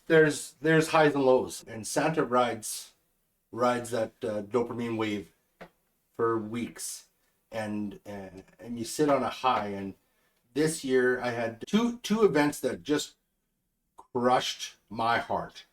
there's highs and lows, and Santa rides that dopamine wave for weeks, and you sit on a high. And this year I had two events that just crushed my heart.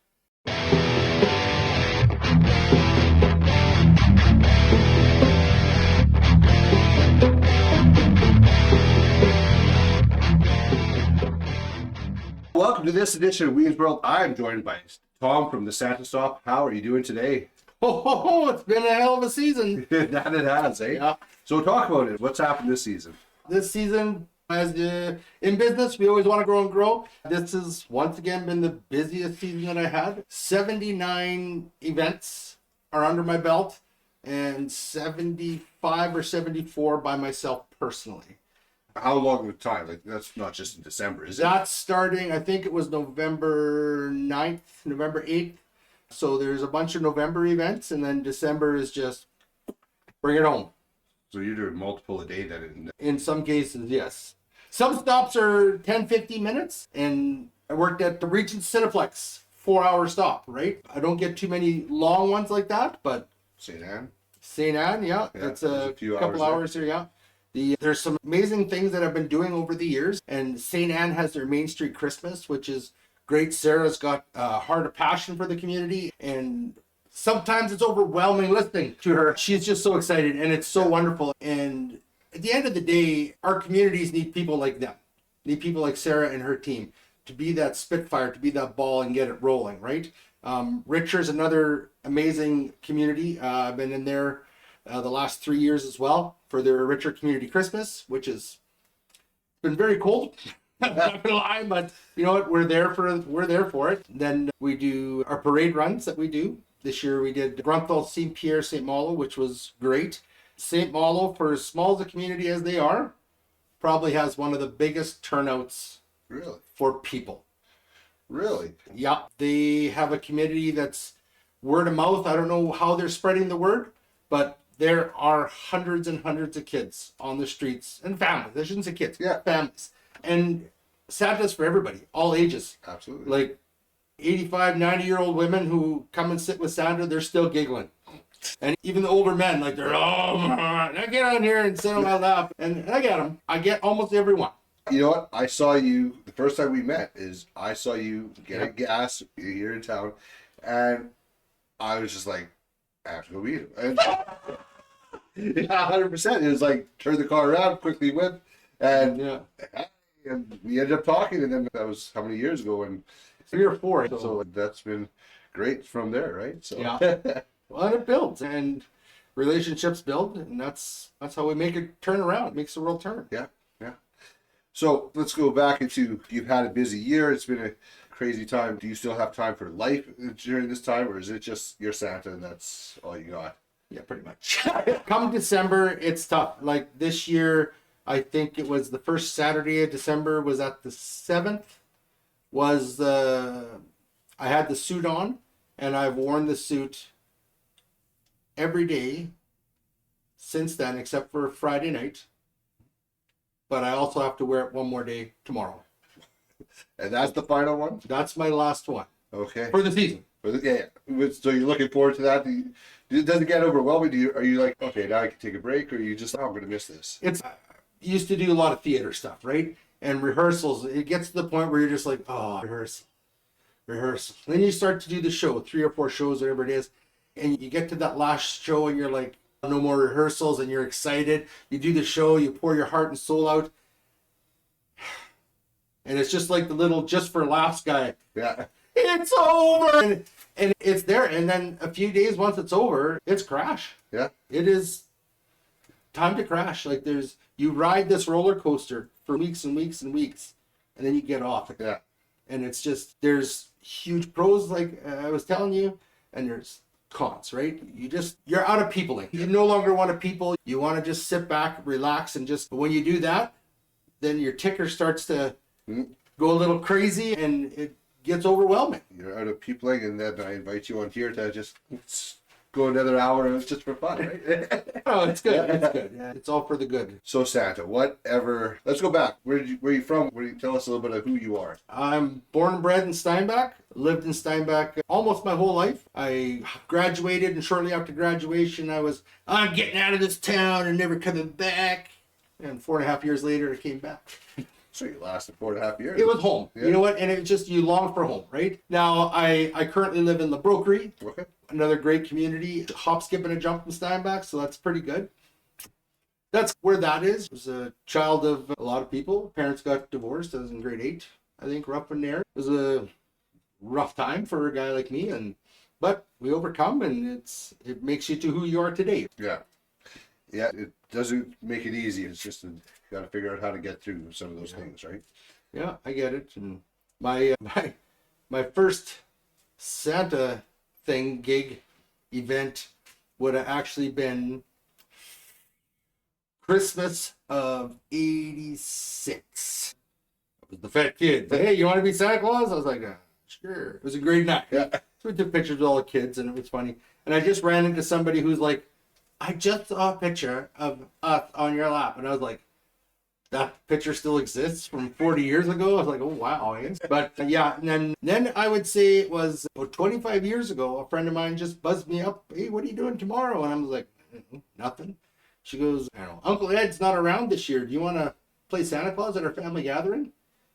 Welcome to this edition of Wiens World. I'm joined by Thom from the Santa Stop. How are you doing today? Oh, it's been a hell of a season. That it has, eh? Yeah. So talk about it. What's happened this season? This season, as in business, we always want to grow and grow. This has once again been the busiest season that I had. 79 events are under my belt, and 75 or 74 by myself personally. How long of a time? Like, that's not just in December, is it? That's starting, I think it was November 9th, November 8th. So there's a bunch of November events, and then December is just bring it home. So you're doing multiple a day then? In some cases, yes. Some stops are 10, 15 minutes, and I worked at the Regent Cineplex, 4-hour stop, right? I don't get too many long ones like that, but St. Anne? St. Anne, yeah, that's a couple hours here, yeah. There's some amazing things that I've been doing over the years, and St. Anne has their Main Street Christmas, which is great. Sarah's got a heart of passion for the community, and sometimes it's overwhelming listening to her. She's just so excited, and it's so wonderful. And at the end of the day, our communities need people like them, need people like Sarah and her team to be that Spitfire, to be that ball and get it rolling, right? Richard's another amazing community. I've been in there the last 3 years as well for their Richard Community Christmas, which has been very cold. I'm not gonna lie, but you know what? We're there for it. Then we do our parade runs that we do. This year we did Grunthal, St. Pierre, St. Malo, which was great. St. Malo, for as small as a community as they are, probably has one of the biggest turnouts for people. Really? Yeah, they have a community that's word of mouth. I don't know how they're spreading the word, but there are hundreds and hundreds of kids on the streets, and families. I shouldn't say kids. Yeah. Families. And Santa's for everybody, all ages. Absolutely. Like 85, 90-year-old women who come and sit with Santa, they're still giggling. And even the older men, like they're, I get on here and sit on my lap. And I get them. I get almost everyone. You know what? I saw you, the first time we met is I saw you getting gas here in town, and I was just like, I have to go meet him. And, yeah, 100%. It was like, turn the car around, quickly whip, and we ended up talking, and then that was how many years ago? And 3 or 4. so that's been great from there, right? So yeah. Well, and it builds, and relationships build, and that's how we make it turn around. It makes the world turn. Yeah. So let's go back into, you've had a busy year. It's been a crazy time. Do you still have time for life during this time, or is it just your Santa and that's all you got? Yeah, pretty much. Come December, it's tough. Like this year, I think it was the first Saturday of December was at the 7th. I had the suit on, and I've worn the suit every day since then, except for Friday night. But I also have to wear it one more day tomorrow. And that's the final one? That's my last one. Okay. For the season. Yeah. So you're looking forward to that? Does it get overwhelming? Are you like, okay, now I can take a break, or are you just, I'm going to miss this? I used to do a lot of theater stuff, right? And rehearsals. It gets to the point where you're just like, rehearsal. Then you start to do the show, 3 or 4 shows, whatever it is. And you get to that last show and you're like, no more rehearsals, and you're excited. You do the show, you pour your heart and soul out. And it's just like the little just for laughs guy. Yeah. It's over. And it's there. And then a few days, once it's over, it's crash. Yeah. It is time to crash. Like you ride this roller coaster for weeks and weeks and weeks, and then you get off. Yeah. And it's just, there's huge pros, like I was telling you, and there's cons, right? You're out of peopling. You no longer want to people. You want to just sit back, relax, and but when you do that, then your ticker starts to go a little crazy, and it gets overwhelming. You're out of peopling, and then I invite you on here to just go another hour, and it's just for fun, right? Oh, it's good. It's good. Yeah, it's all for the good. So Santa, whatever. Let's go back. Where are you from? Tell us a little bit of who you are. I'm born and bred in Steinbach. Lived in Steinbach almost my whole life. I graduated, and shortly after graduation, I'm getting out of this town and never coming back. And 4.5 years later, I came back. So you lasted 4.5 years. It was home. Yeah. You know what? And it was just, you long for home, right? Now, I currently live in the Brokery. Okay. Another great community. Hop, skip, and a jump from Steinbach, so that's pretty good. That's where that is. I was a child of a lot of people. Parents got divorced. I was in grade 8, I think, rough in there. It was a rough time for a guy like me, but we overcome, and it makes you to who you are today. Yeah. Yeah, it doesn't make it easy. It's just you got to figure out how to get through some of those things, right? Yeah, I get it. And my first Santa gig event would have actually been Christmas of '86. I was the fat kid. Hey, you want to be Santa Claus? I was like, sure. It was a great night. Yeah. So we took pictures with all the kids, and it was funny. And I just ran into somebody who's like, I just saw a picture of us on your lap. And I was like, that picture still exists from 40 years ago? I was like, oh, wow. But yeah, and then I would say it was about 25 years ago, a friend of mine just buzzed me up. Hey, what are you doing tomorrow? And I was like, nothing. She goes, I don't know, Uncle Ed's not around this year. Do you want to play Santa Claus at our family gathering?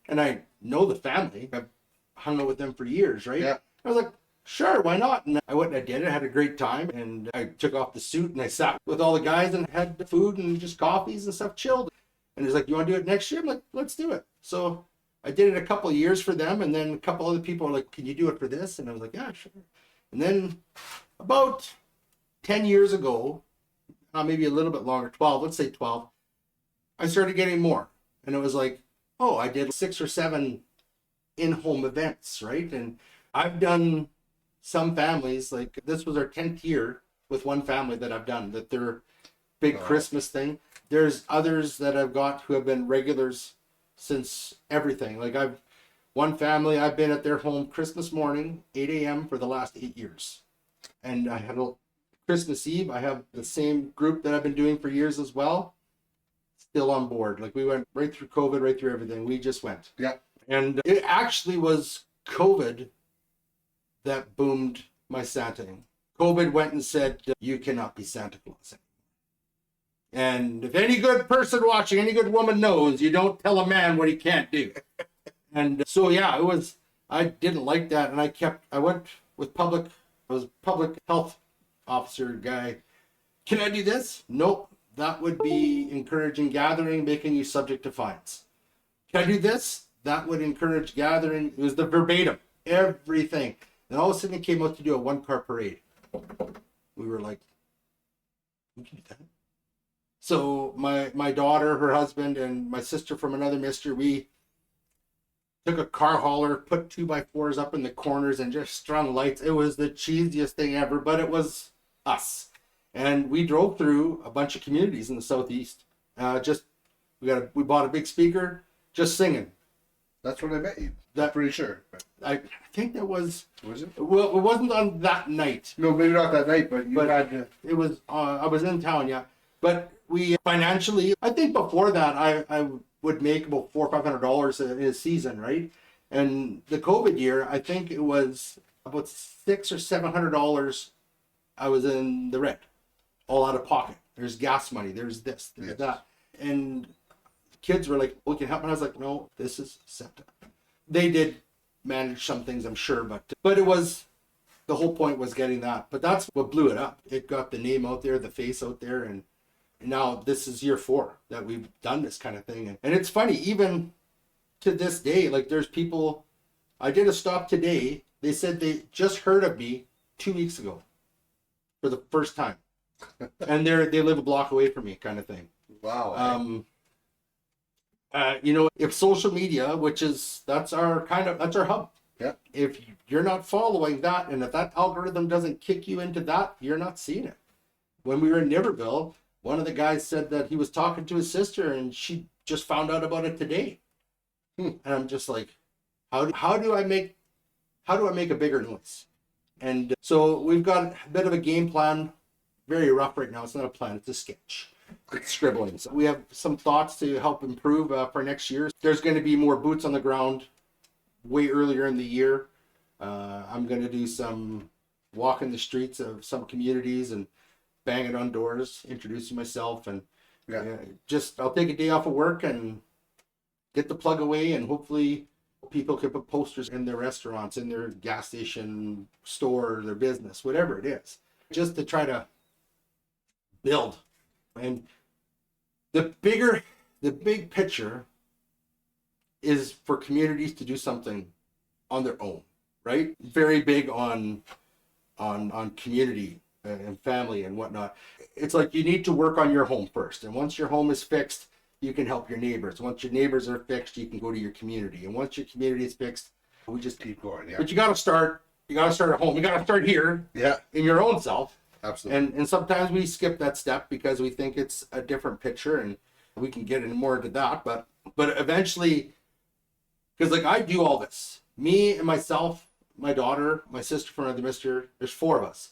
And I know the family. I've hung out with them for years, right? Yeah. I was like, sure, why not? And I went and I did it. I had a great time. And I took off the suit and I sat with all the guys and had food and just coffees and stuff, chilled. And he's like, you want to do it next year? I'm like, let's do it. So I did it a couple of years for them. And then a couple other people were like, can you do it for this? And I was like, yeah, sure. And then about 10 years ago, maybe a little bit longer, 12, let's say 12, I started getting more. And it was like, oh, I did 6 or 7 in-home events, right? And I've done some families, like this was our 10th year with one family that I've done, that their big Christmas thing. There's others that I've got who have been regulars since everything. Like one family, I've been at their home Christmas morning, 8 a.m. for the last 8 years. And I had a Christmas Eve, I have the same group that I've been doing for years as well, still on board. Like we went right through COVID, right through everything. We just went. Yeah. And it actually was COVID that boomed my Santaing. COVID went and said, you cannot be Santa Claus anymore. And if any good person watching, any good woman knows, you don't tell a man what he can't do. And so, yeah, I didn't like that. And I went with I was public health officer guy. Can I do this? Nope. That would be encouraging gathering, making you subject to fines. Can I do this? That would encourage gathering. It was the verbatim, everything. And all of a sudden it came out to do a 1-car parade. We were like, we can do that. So my daughter, her husband, and my sister from another mister, we took a car hauler, put 2x4s up in the corners and just strung lights. It was the cheesiest thing ever, but it was us. And we drove through a bunch of communities in the Southeast. We bought a big speaker, just singing. That's when I met you. I'm pretty sure. I think that was. Was it? Well, it wasn't on that night. No, maybe not that night, but it was. I was in town, yeah. But we financially, I think before that, I would make about $400 or $500 in a season, right? And the COVID year, I think it was about $600 or $700. I was in the red, all out of pocket. There's gas money. There's this. There's that. And kids were like, "We can help." And I was like, "No, this is Santa." They did manage some things, I'm sure, but it was, the whole point was getting that. But that's what blew it up. It got the name out there, the face out there, and now this is year 4 that we've done this kind of thing. And it's funny, even to this day, like there's people, I did a stop today. They said they just heard of me 2 weeks ago for the first time. And they live a block away from me, kind of thing. Wow. If social media, that's our hub. Yeah. If you're not following that, and if that algorithm doesn't kick you into that, you're not seeing it. When we were in Niverville, one of the guys said that he was talking to his sister and she just found out about it today. And I'm just like, how do I make a bigger noise? And so we've got a bit of a game plan, very rough right now. It's not a plan, it's a sketch. It's scribbling. So we have some thoughts to help improve for next year. There's going to be more boots on the ground way earlier in the year. I'm going to do some walk in the streets of some communities and banging on doors, introducing myself, and I'll take a day off of work and get the plug away, and hopefully people can put posters in their restaurants, in their gas station, store, their business, whatever it is, just to try to build. And the big picture is for communities to do something on their own, right? Very big on community and family and whatnot. It's like you need to work on your home first, and once your home is fixed, you can help your neighbors. Once your neighbors are fixed, you can go to your community, and once your community is fixed, we just keep going. Yeah. But you got to start at home. You got to start here. Yeah. In your own self. Absolutely. And sometimes we skip that step because we think it's a different picture, and we can get in more into that. But eventually, because like I do all this, me and myself, my daughter, my sister from another mister, there's 4 of us.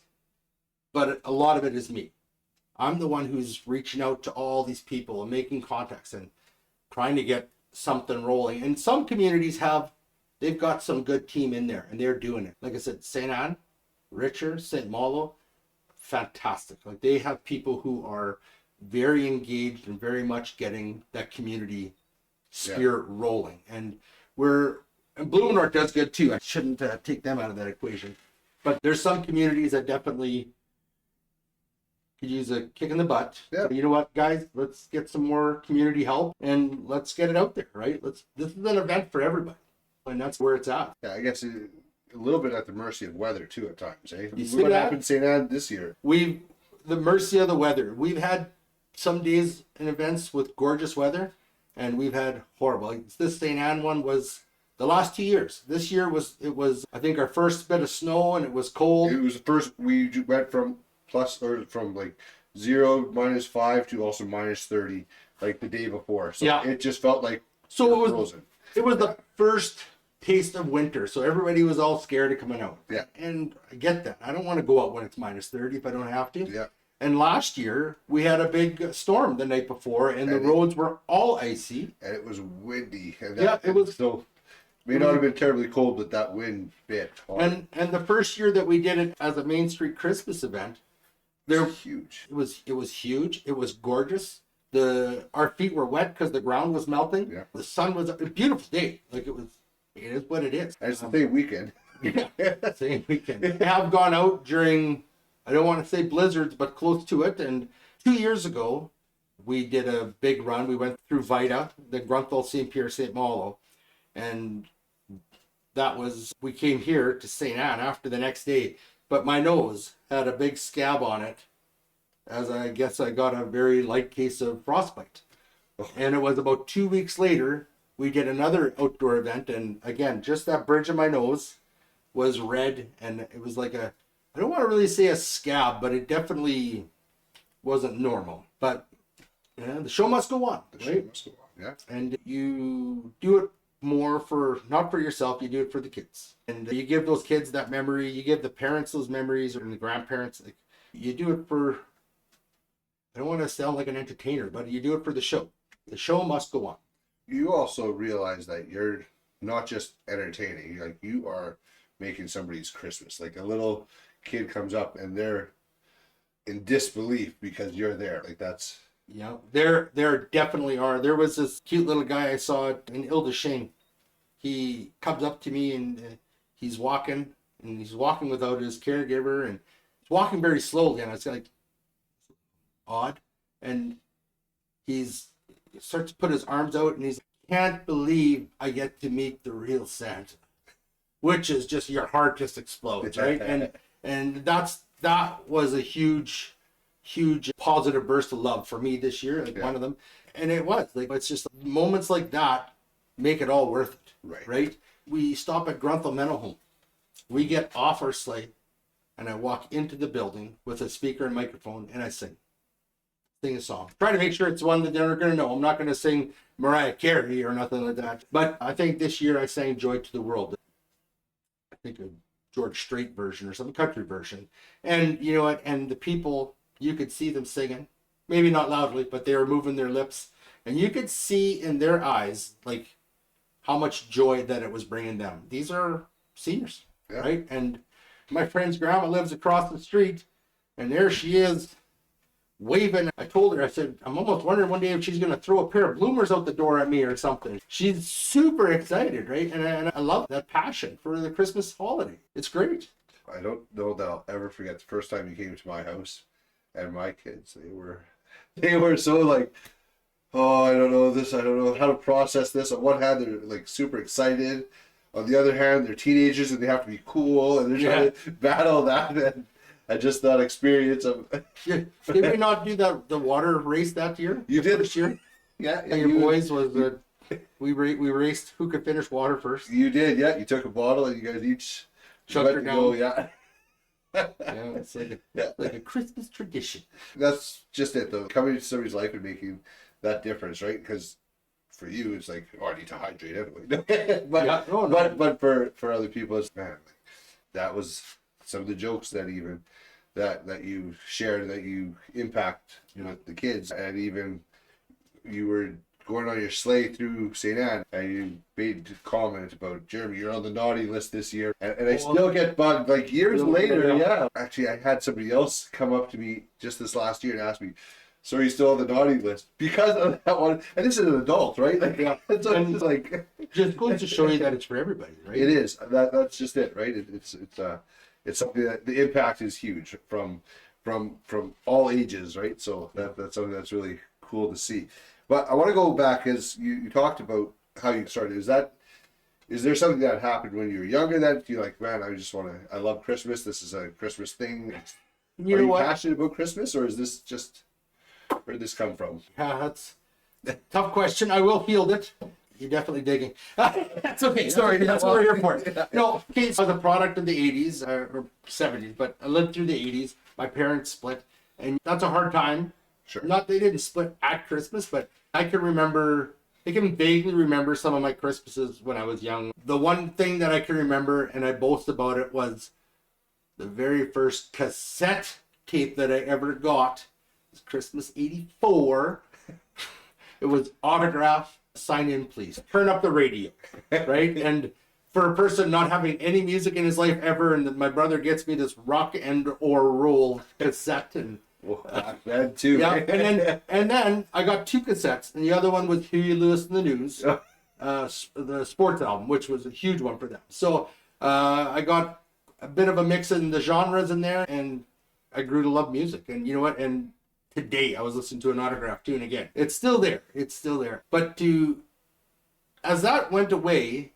But a lot of it is me. I'm the one who's reaching out to all these people and making contacts and trying to get something rolling. And some communities they've got some good team in there, and they're doing it. Like I said, St. Anne, Richer, St. Malo, fantastic. Like they have people who are very engaged and very much getting that community spirit rolling. And Blumenort does good too. I shouldn't take them out of that equation. But there's some communities that definitely could use a kick in the butt. Yeah. So you know what, guys? Let's get some more community help and let's get it out there, right? This is an event for everybody, and that's where it's at. Yeah, I guess a little bit at the mercy of weather too at times, eh? What happened in St. Anne this year? The mercy of the weather. We've had some days and events with gorgeous weather, and we've had horrible. Like this St. Anne one was the last 2 years. This year was I think our first bit of snow, and it was cold. It was the first we went from like 0 -5 to also -30 like the day before. So it just felt like it was frozen. It was the first taste of winter, so everybody was all scared of coming out. Yeah. And I get that. I don't want to go out when it's -30 if I don't have to. Yeah. And last year we had a big storm the night before, and the roads were all icy. And it was windy. And it was so. May not have been terribly cold, but that wind bit hard. And the first year that we did it as a Main Street Christmas event, it was huge. It was huge. It was gorgeous. Our feet were wet because the ground was melting. Yeah. The sun was a beautiful day. Like it is what it is. And it's the same weekend. Yeah, same weekend. I have gone out during, I don't want to say blizzards, but close to it. And 2 years ago, we did a big run. We went through Vida, the Grunthal, St. Pierre, St. Malo. And we came here to St. Anne after the next day, but my nose had a big scab on it, as I guess I got a very light case of frostbite. And it was about 2 weeks later, we did another outdoor event, and again, just that bridge of my nose was red, and it was like I don't want to really say a scab, but it definitely wasn't normal. But the show must go on, right? Show must go on, yeah. And you do it more not for yourself, you do it for the kids, and you give those kids that memory, you give the parents those memories, or the grandparents. Like, you do it for, I don't want to sound like an entertainer, but you do it for the show. The show must go on. You also realize that you're not just entertaining, like you are making somebody's Christmas. Like a little kid comes up and they're in disbelief because you're there. Like that's Yeah, there definitely are. There was this cute little guy I saw in Ile-des-Chênes. He comes up to me and he's walking without his caregiver, and he's walking very slowly, and it's like odd. And he starts to put his arms out, and he's, can't believe I get to meet the real Santa, which is just, your heart just explodes, right? And that was a huge positive burst of love for me this year, like one of them. And it was like, it's just moments like that make it all worth it, right? We stop at Grunthal Mental Home. We get off our sleigh, and I walk into the building with a speaker and microphone, and I sing a song. Try to make sure it's one that they're going to know. I'm not going to sing Mariah Carey or nothing like that. But I think this year I sang Joy to the World. I think George Strait version or some country version. And you know what? And the people, you could see them singing, maybe not loudly, but they were moving their lips. And you could see in their eyes, like, how much joy that it was bringing them. These are seniors, right? And my friend's grandma lives across the street, and there she is waving. I told her, I said, I'm almost wondering one day if she's going to throw a pair of bloomers out the door at me or something. She's super excited, right? And I love that passion for the Christmas holiday. It's great. I don't know that I'll ever forget the first time you came to my house, and my kids, they were so like, oh, I don't know this, I don't know how to process this. On one hand, they're like super excited. On the other hand, they're teenagers and they have to be cool, and they're trying to battle that. And just that experience of. Did we not do the water race that year? You did this year. Yeah. And your boys was we raced who could finish water first. You did, yeah. You took a bottle and you guys each chugged her down. Go, yeah. Yeah, it's like a Christmas tradition. That's just it, though. Coming into somebody's life and making that difference, right? Because for you, it's like, oh, I need to hydrate anyway. But for other people, it's, man, like, that was some of the jokes that even that you shared, that you impact with the kids, and even you were going on your sleigh through St. Anne, and you made a comment about, Jeremy, you're on the naughty list this year, and I still get bugged like years later. Yeah, actually, I had somebody else come up to me just this last year and ask me, so are you still on the naughty list because of that one? And this is an adult, right? Like, yeah. So it's just like, just goes to show you that it's for everybody, right? It is. That's just it, right? It's something that the impact is huge from all ages, right? So that's something that's really cool to see. But I want to go back, as you talked about how you started. Is there something that happened when you were younger that you're like, man, I love Christmas. This is a Christmas thing. Are you passionate about Christmas, or is this just, where did this come from? Yeah, that's a tough question. I will field it. You're definitely digging. That's okay. Sorry, that's what we're here for. No, okay, so I was a product of the 80s or 70s, but I lived through the 80s. My parents split, and that's a hard time. Sure. Not they didn't split at Christmas, but I can vaguely remember some of my Christmases when I was young. The one thing that I can remember, and I boast about it, was the very first cassette tape that I ever got. It was Christmas '84. It was autograph, sign in please. Turn up the radio, right? And for a person not having any music in his life ever, and my brother gets me this rock and or roll cassette, and that too. Yeah, and then I got two cassettes, and the other one was Huey Lewis and the News, the sports album, which was a huge one for them. So I got a bit of a mix in the genres in there, and I grew to love music. And you know what? And today I was listening to an autograph tune again. It's still there. It's still there. But as that went away,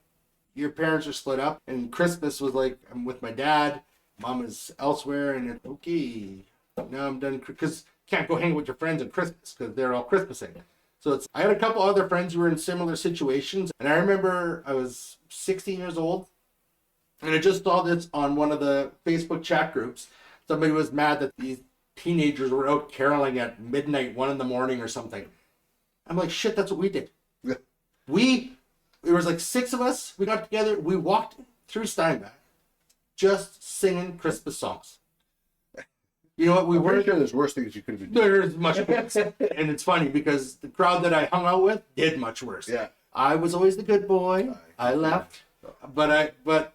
your parents are split up, and Christmas was like, I'm with my dad, mom is elsewhere, and it's okay. Now I'm done, because you can't go hang with your friends at Christmas because they're all Christmasing. So I had a couple other friends who were in similar situations, and I remember I was 16 years old, and I just saw this on one of the Facebook chat groups. Somebody was mad that these teenagers were out caroling at midnight, 1 a.m. or something. I'm like, shit, that's what we did. There was like 6 of us. We got together. We walked through Steinbach, just singing Christmas songs. You know what? We were sure there's worse things you could have been doing. There's much worse. And it's funny because the crowd that I hung out with did much worse. Yeah. I was always the good boy. I left. But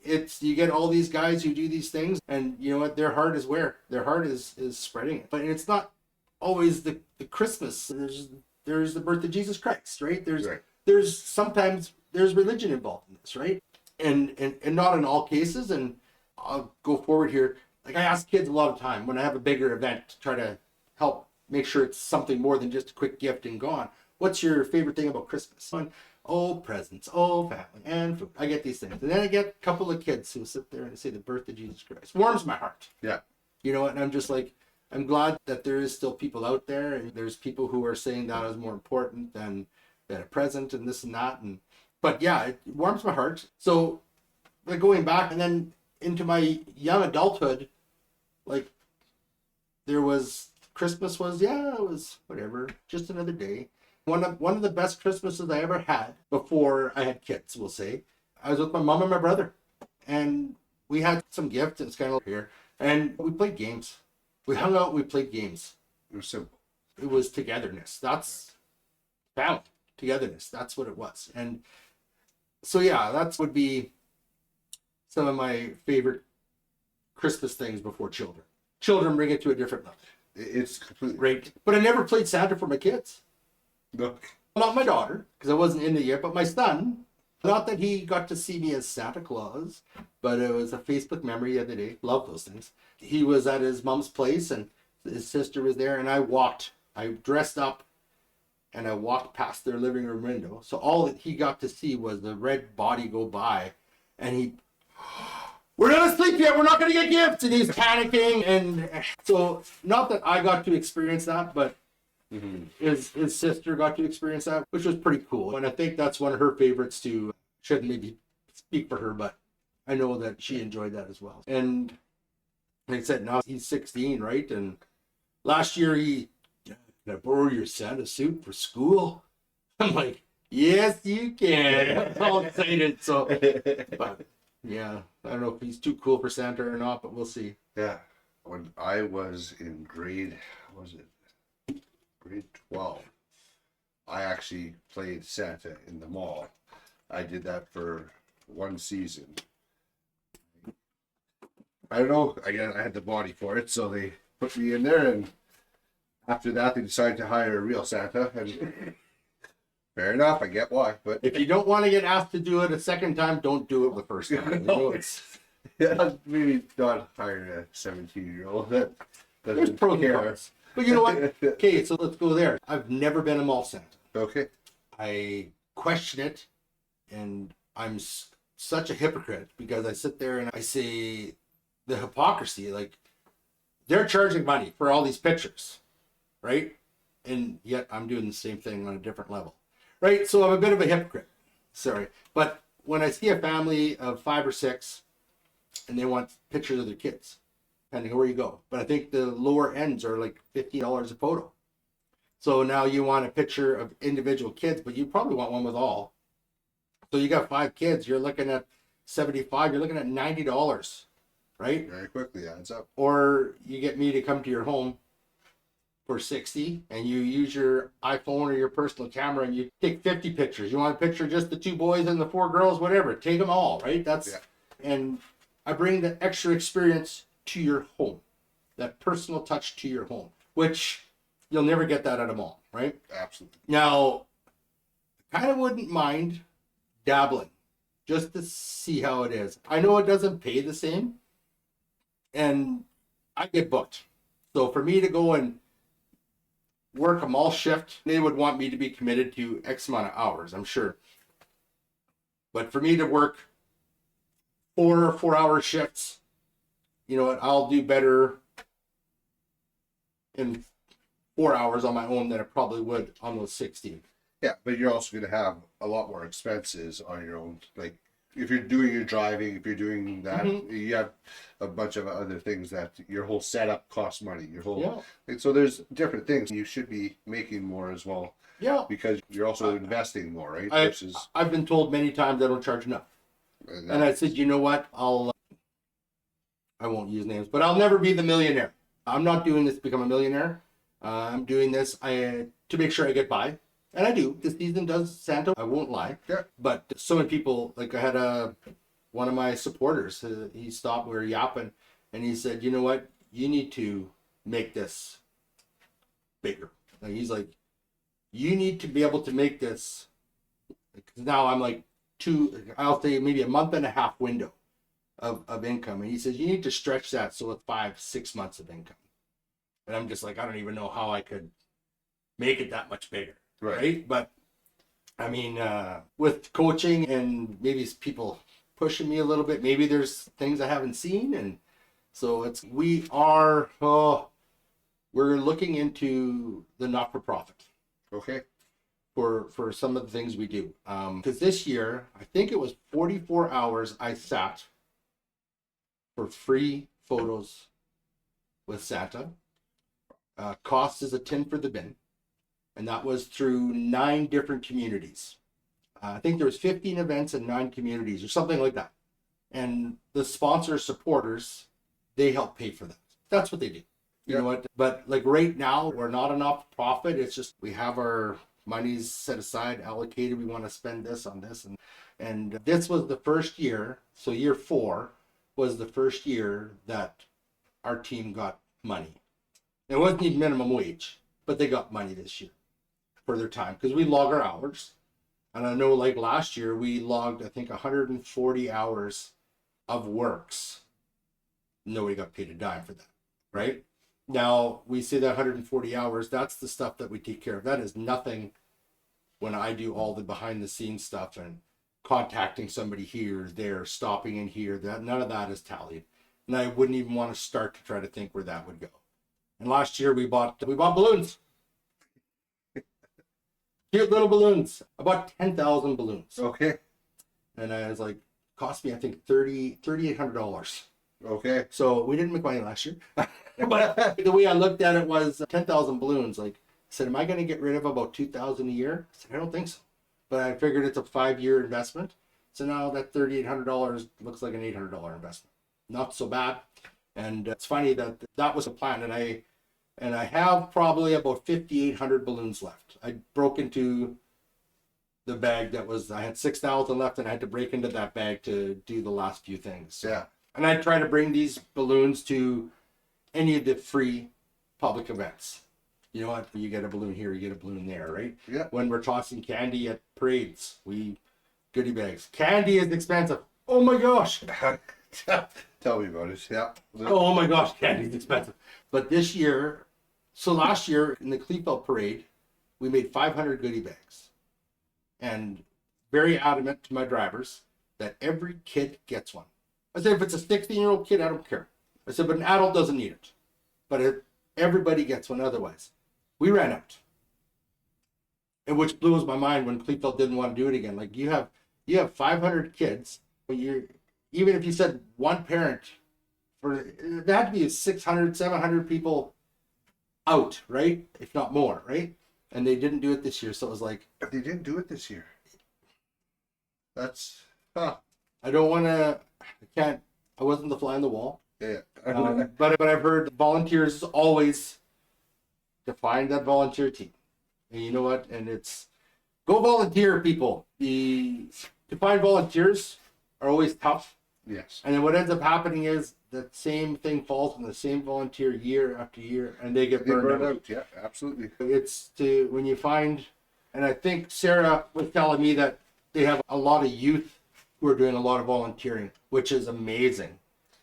it's, you get all these guys who do these things, and you know what? Their heart is where? Their heart is spreading it. But it's not always the Christmas. There's the birth of Jesus Christ, right? There's sometimes there's religion involved in this, right? And not in all cases. And I'll go forward here. Like, I ask kids a lot of time when I have a bigger event to try to help make sure it's something more than just a quick gift and gone. What's your favorite thing about Christmas? Oh, presents, oh, family, and food. I get these things. And then I get a couple of kids who sit there and say the birth of Jesus Christ. Warms my heart. Yeah. You know what? And I'm just like, I'm glad that there is still people out there, and there's people who are saying that is more important than a present and this and that. But yeah, it warms my heart. So like, going back and then into my young adulthood, like, Christmas was, it was whatever, just another day. One of the best Christmases I ever had before I had kids, we'll say. I was with my mom and my brother, and we had some gift. It's kind of here, and we played games. We hung out. We played games. It was simple. It was togetherness. That's family togetherness. That's what it was. And so yeah, that would be some of my favorite Christmas things before children. Children bring it to a different level. It's completely Great. But I never played Santa for my kids. no. Not my daughter, because I wasn't in it yet, but my son. Not that he got to see me as Santa Claus, but it was a Facebook memory the other day. Love those things. He was at his mom's place and his sister was there, and I dressed up and I walked past their living room window. So all that he got to see was the red body go by, and he, we're not asleep yet, we're not going to get gifts, and he's panicking. And so not that I got to experience that, but his sister got to experience that, which was pretty cool. And I think that's one of her favorites too. Shouldn't maybe speak for her, but I know that she enjoyed that as well. And like I said, now he's 16, right? And last year can I borrow your Santa suit for school? I'm like, yes, you can. I'm all excited. So, but yeah, I don't know if he's too cool for Santa or not, but we'll see. Yeah. When I was in grade 12, I actually played Santa in the mall. I did that for one season. I don't know, again, I had the body for it, so they put me in there, and after that they decided to hire a real Santa, and fair enough, I get why. But if you don't want to get asked to do it a second time, don't do it the first time. No, yeah, maybe not hire a 17-year-old. There's pros and cons. But you know what? Okay, so let's go there. I've never been a mall Santa. Okay. I question it, and I'm such a hypocrite because I sit there and I say the hypocrisy. Like, they're charging money for all these pictures, right? And yet I'm doing the same thing on a different level, right? So I'm a bit of a hypocrite. Sorry. But when I see a family of 5 or 6 and they want pictures of their kids, depending on where you go. But I think the lower ends are like $15 a photo. So now you want a picture of individual kids, but you probably want one with all. So you got 5 kids, you're looking at 75, you're looking at $90, right? Very quickly adds up. Or you get me to come to your home for 60 and you use your iPhone or your personal camera and you take 50 pictures. You want a picture of just the 2 boys and the 4 girls, whatever. Take them all, right? And I bring the extra experience to your home, that personal touch to your home, which you'll never get that at a mall, right? Absolutely. Now, I kind of wouldn't mind dabbling just to see how it is. I know it doesn't pay the same, and I get booked. So for me to go and work a mall shift, they would want me to be committed to X amount of hours, I'm sure. But for me to work 4 4-hour shifts, you know what, I'll do better in 4 hours on my own than I probably would on those 16. Yeah, but you're also going to have a lot more expenses on your own. Like, if you're doing your driving, if you're doing that, you have a bunch of other things that your whole setup costs money. Your whole, so there's different things. You should be making more as well. Yeah. Because you're also investing more, right? I've been told many times I don't charge enough. And I said, you know what? I won't use names, but I'll never be the millionaire. I'm not doing this to become a millionaire. I'm doing this to make sure I get by. And I do. This season does Santa. I won't lie. Yeah. But so many people, like I had one of my supporters, he stopped, we were yapping, and he said, you know what? You need to make this bigger. Like, he's like, you need to be able to make this. Because now I'm like I'll say maybe a month and a half window of income. And he says, you need to stretch that so it's 5 6 months of income. And I'm just like, I don't even know how I could make it that much bigger. Right. But I mean, with coaching and maybe people pushing me a little bit, maybe there's things I haven't seen. And so we're looking into the not-for-profit. Okay. For some of the things we do. Because this year, I think it was 44 hours I sat for free photos with Santa. Cost is a tin for the bin. And that was through 9 different communities. I think there was 15 events in 9 communities or something like that. and the sponsor supporters, they help pay for that. That's what they do. You know what? But like right now, we're not enough profit. It's just we have our monies set aside, allocated. We want to spend this on this, and this was the first year. So year 4 was the first year that our team got money. It wasn't even minimum wage, but they got money this year for their time because we log our hours. And I know like last year we logged, I think, 140 hours of works. Nobody got paid a dime for that, right? Now we say that 140 hours, that's the stuff that we take care of. That is nothing when I do all the behind the scenes stuff and contacting somebody here, there, stopping in here, that none of that is tallied. And I wouldn't even want to start to try to think where that would go. And last year we bought balloons. Cute little balloons. I bought 10,000 balloons. Okay. And I was like, cost me, I think, $3,800. Okay. So we didn't make money last year. But the way I looked at it was 10,000 balloons. Like I said, am I going to get rid of about 2,000 a year? I said, I don't think so. But I figured it's a 5-year investment. So now that $3,800 looks like an $800 investment. Not so bad. And it's funny that that was a plan. And I have probably about 5,800 balloons left. I broke into the bag that was, I had 6,000 left, and I had to break into that bag to do the last few things. Yeah. And I try to bring these balloons to any of the free public events. You know what? You get a balloon here, you get a balloon there, right? Yeah. When we're tossing candy at parades, goodie bags. Candy is expensive. Oh my gosh. Tell me about it. Yeah. Oh my gosh, candy is expensive. But this year, so last year in the Kleefeld parade, we made 500 goodie bags. And very adamant to my drivers that every kid gets one. I said, if it's a 16-year-old kid, I don't care. I said, but an adult doesn't need it. But if everybody gets one otherwise. We ran out. And which blows my mind when Kleefeld didn't want to do it again. Like you have 500 kids, but even if you said one parent, there had to be 600, 700 people out, right? If not more, right? And they didn't do it this year. So it was like, They didn't do it this year. That's, I don't want to, I wasn't the fly on the wall. yeah. But I've heard volunteers always define that volunteer team. And you know what? And it's go volunteer, people. To find volunteers are always tough. Yes. And then what ends up happening is that same thing falls on the same volunteer year after year, and they get burned out. Yeah, absolutely. It's when you find, and I think Sarah was telling me that they have a lot of youth who are doing a lot of volunteering, which is amazing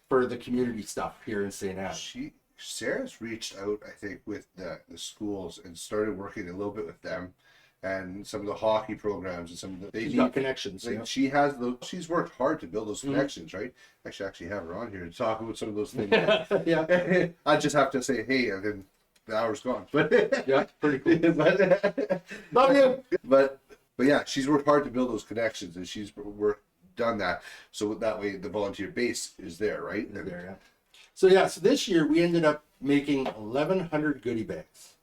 for the community stuff here in St. Anne. Sarah's reached out, I think, with the schools and started working a little bit with them and some of the hockey programs and some of the She's got connections. like, You know? she has she's worked hard to build those connections, right? I should actually have her on here to talk about some of those things. Yeah. I just have to say hey, and then the hour's gone. But Yeah, pretty cool. Love you. But yeah, she's worked hard to build those connections, and she's done that. So that way, the volunteer base is there, right? There, yeah. So this year we ended up making 1,100 goodie bags.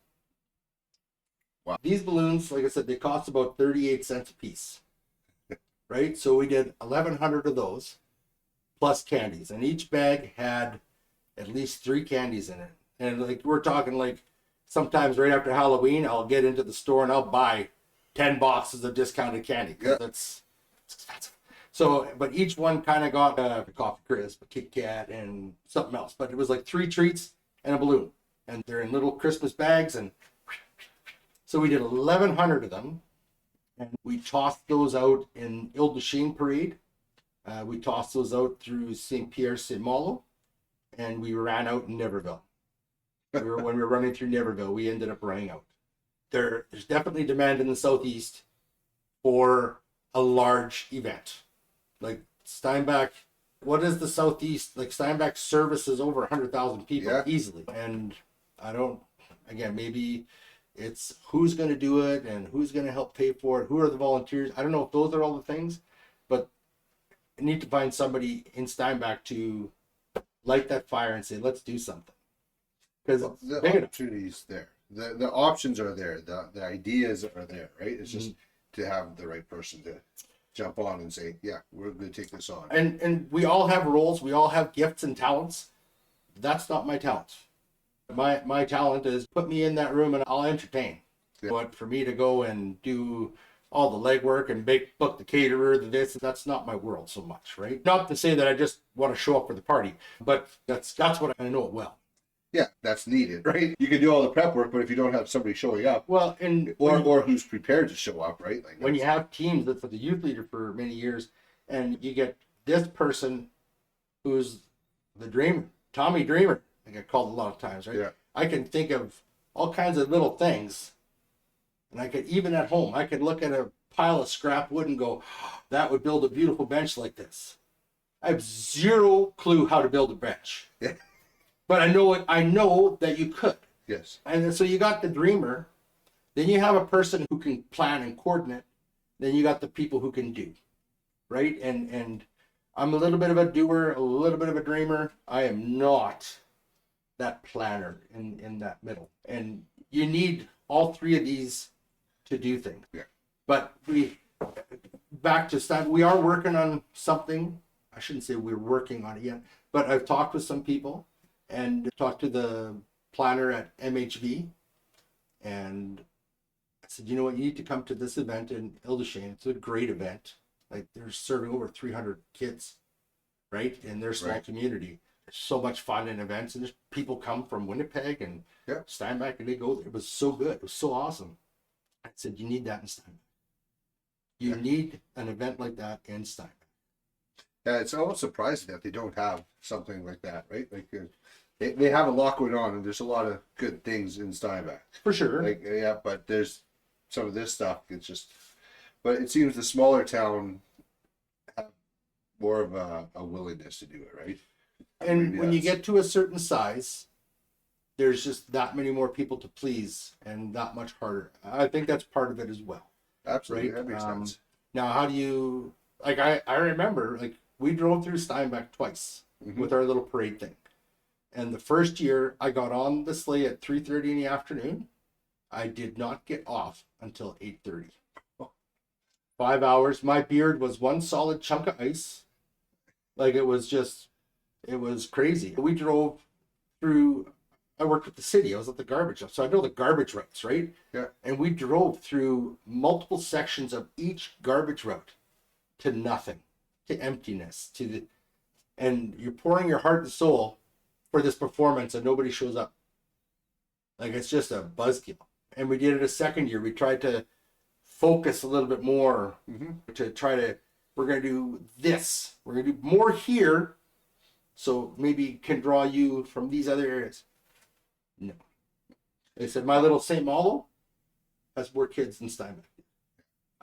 Wow. These balloons, like I said, they cost about 38 cents a piece, right? So we did 1,100 of those, plus candies, and each bag had at least 3 candies in it. And like we're talking, like sometimes right after Halloween, I'll get into the store and I'll buy 10 boxes of discounted candy because it's expensive. So, but each one kind of got a coffee crisp, a Kit Kat, and something else. But it was like 3 treats and a balloon, and they're in little Christmas bags. And so we did 1,100 of them, and we tossed those out in Ile de Chine parade. We tossed those out through St. Pierre, St. Malo, and we ran out in Niverville. When we were running through Niverville, we ended up running out. There's definitely demand in the Southeast for a large event. Like Steinbach, what is the Southeast? Like Steinbach services over 100,000 people easily. And maybe it's who's going to do it and who's going to help pay for it. Who are the volunteers? I don't know if those are all the things, but I need to find somebody in Steinbach to light that fire and say, let's do something. Because the opportunities there. The options are there. The ideas are there, right? It's just to have the right person to jump on and say, yeah, we're going to take this on. And we all have roles. We all have gifts and talents. That's not my talent. My talent is put me in that room and I'll entertain. Yeah. But for me to go and do all the legwork and book the caterer, that's not my world so much, right? Not to say that I just want to show up for the party, but that's what I know it well. Yeah, that's needed, right? You can do all the prep work, but if you don't have somebody showing up, well, and or who's prepared to show up, right? Like when you have teams, that's the youth leader for many years, and you get this person who's the dreamer, Tommy Dreamer. I get called a lot of times, right? Yeah. I can think of all kinds of little things, and I could, even at home, I could look at a pile of scrap wood and go, oh, that would build a beautiful bench like this. I have zero clue how to build a bench. Yeah. But I know that you could. Yes. And so you got the dreamer, then you have a person who can plan and coordinate, then you got the people who can do, right? And I'm a little bit of a doer, a little bit of a dreamer. I am not that planner in that middle. And you need all three of these to do things. Yeah. But back to stuff, we are working on something. I shouldn't say we're working on it yet, but I've talked with some people and talked to the planner at MHV, and I said, you know what, you need to come to this event in Ildeshane. It's a great event. Like, they're serving over 300 kids, right, in their small community. There's so much fun in events, and there's people come from Winnipeg and Steinbach, and they go there. It was so good. It was so awesome. I said, you need that in Steinbach. You need an event like that in Steinbach. Yeah, it's almost surprising that they don't have something like that, right? Like they have a lot going on, and there's a lot of good things in Steinbach. For sure. Like, yeah, but there's some of this stuff. It's just, but it seems the smaller town have more of a willingness to do it, right? And Maybe when you get to a certain size, there's just that many more people to please and that much harder. I think that's part of it as well. Absolutely, right? that makes sense. Now, how do you, like, I remember, like, we drove through Steinbach twice with our little parade thing. And the first year I got on the sleigh at 3:30 in the afternoon. I did not get off until 8:30. 5 hours. My beard was one solid chunk of ice. Like, it was crazy. We drove through, I worked at the city. I was at the garbage shop. So I know the garbage routes, right? Yeah. And we drove through multiple sections of each garbage route to nothing, to emptiness, and you're pouring your heart and soul for this performance and nobody shows up. Like, it's just a buzzkill. And we did it a second year. We tried to focus a little bit more to try to, we're going to do this. We're going to do more here, so maybe can draw you from these other areas. No. They said, my little St. Malo has more kids than Steinbach.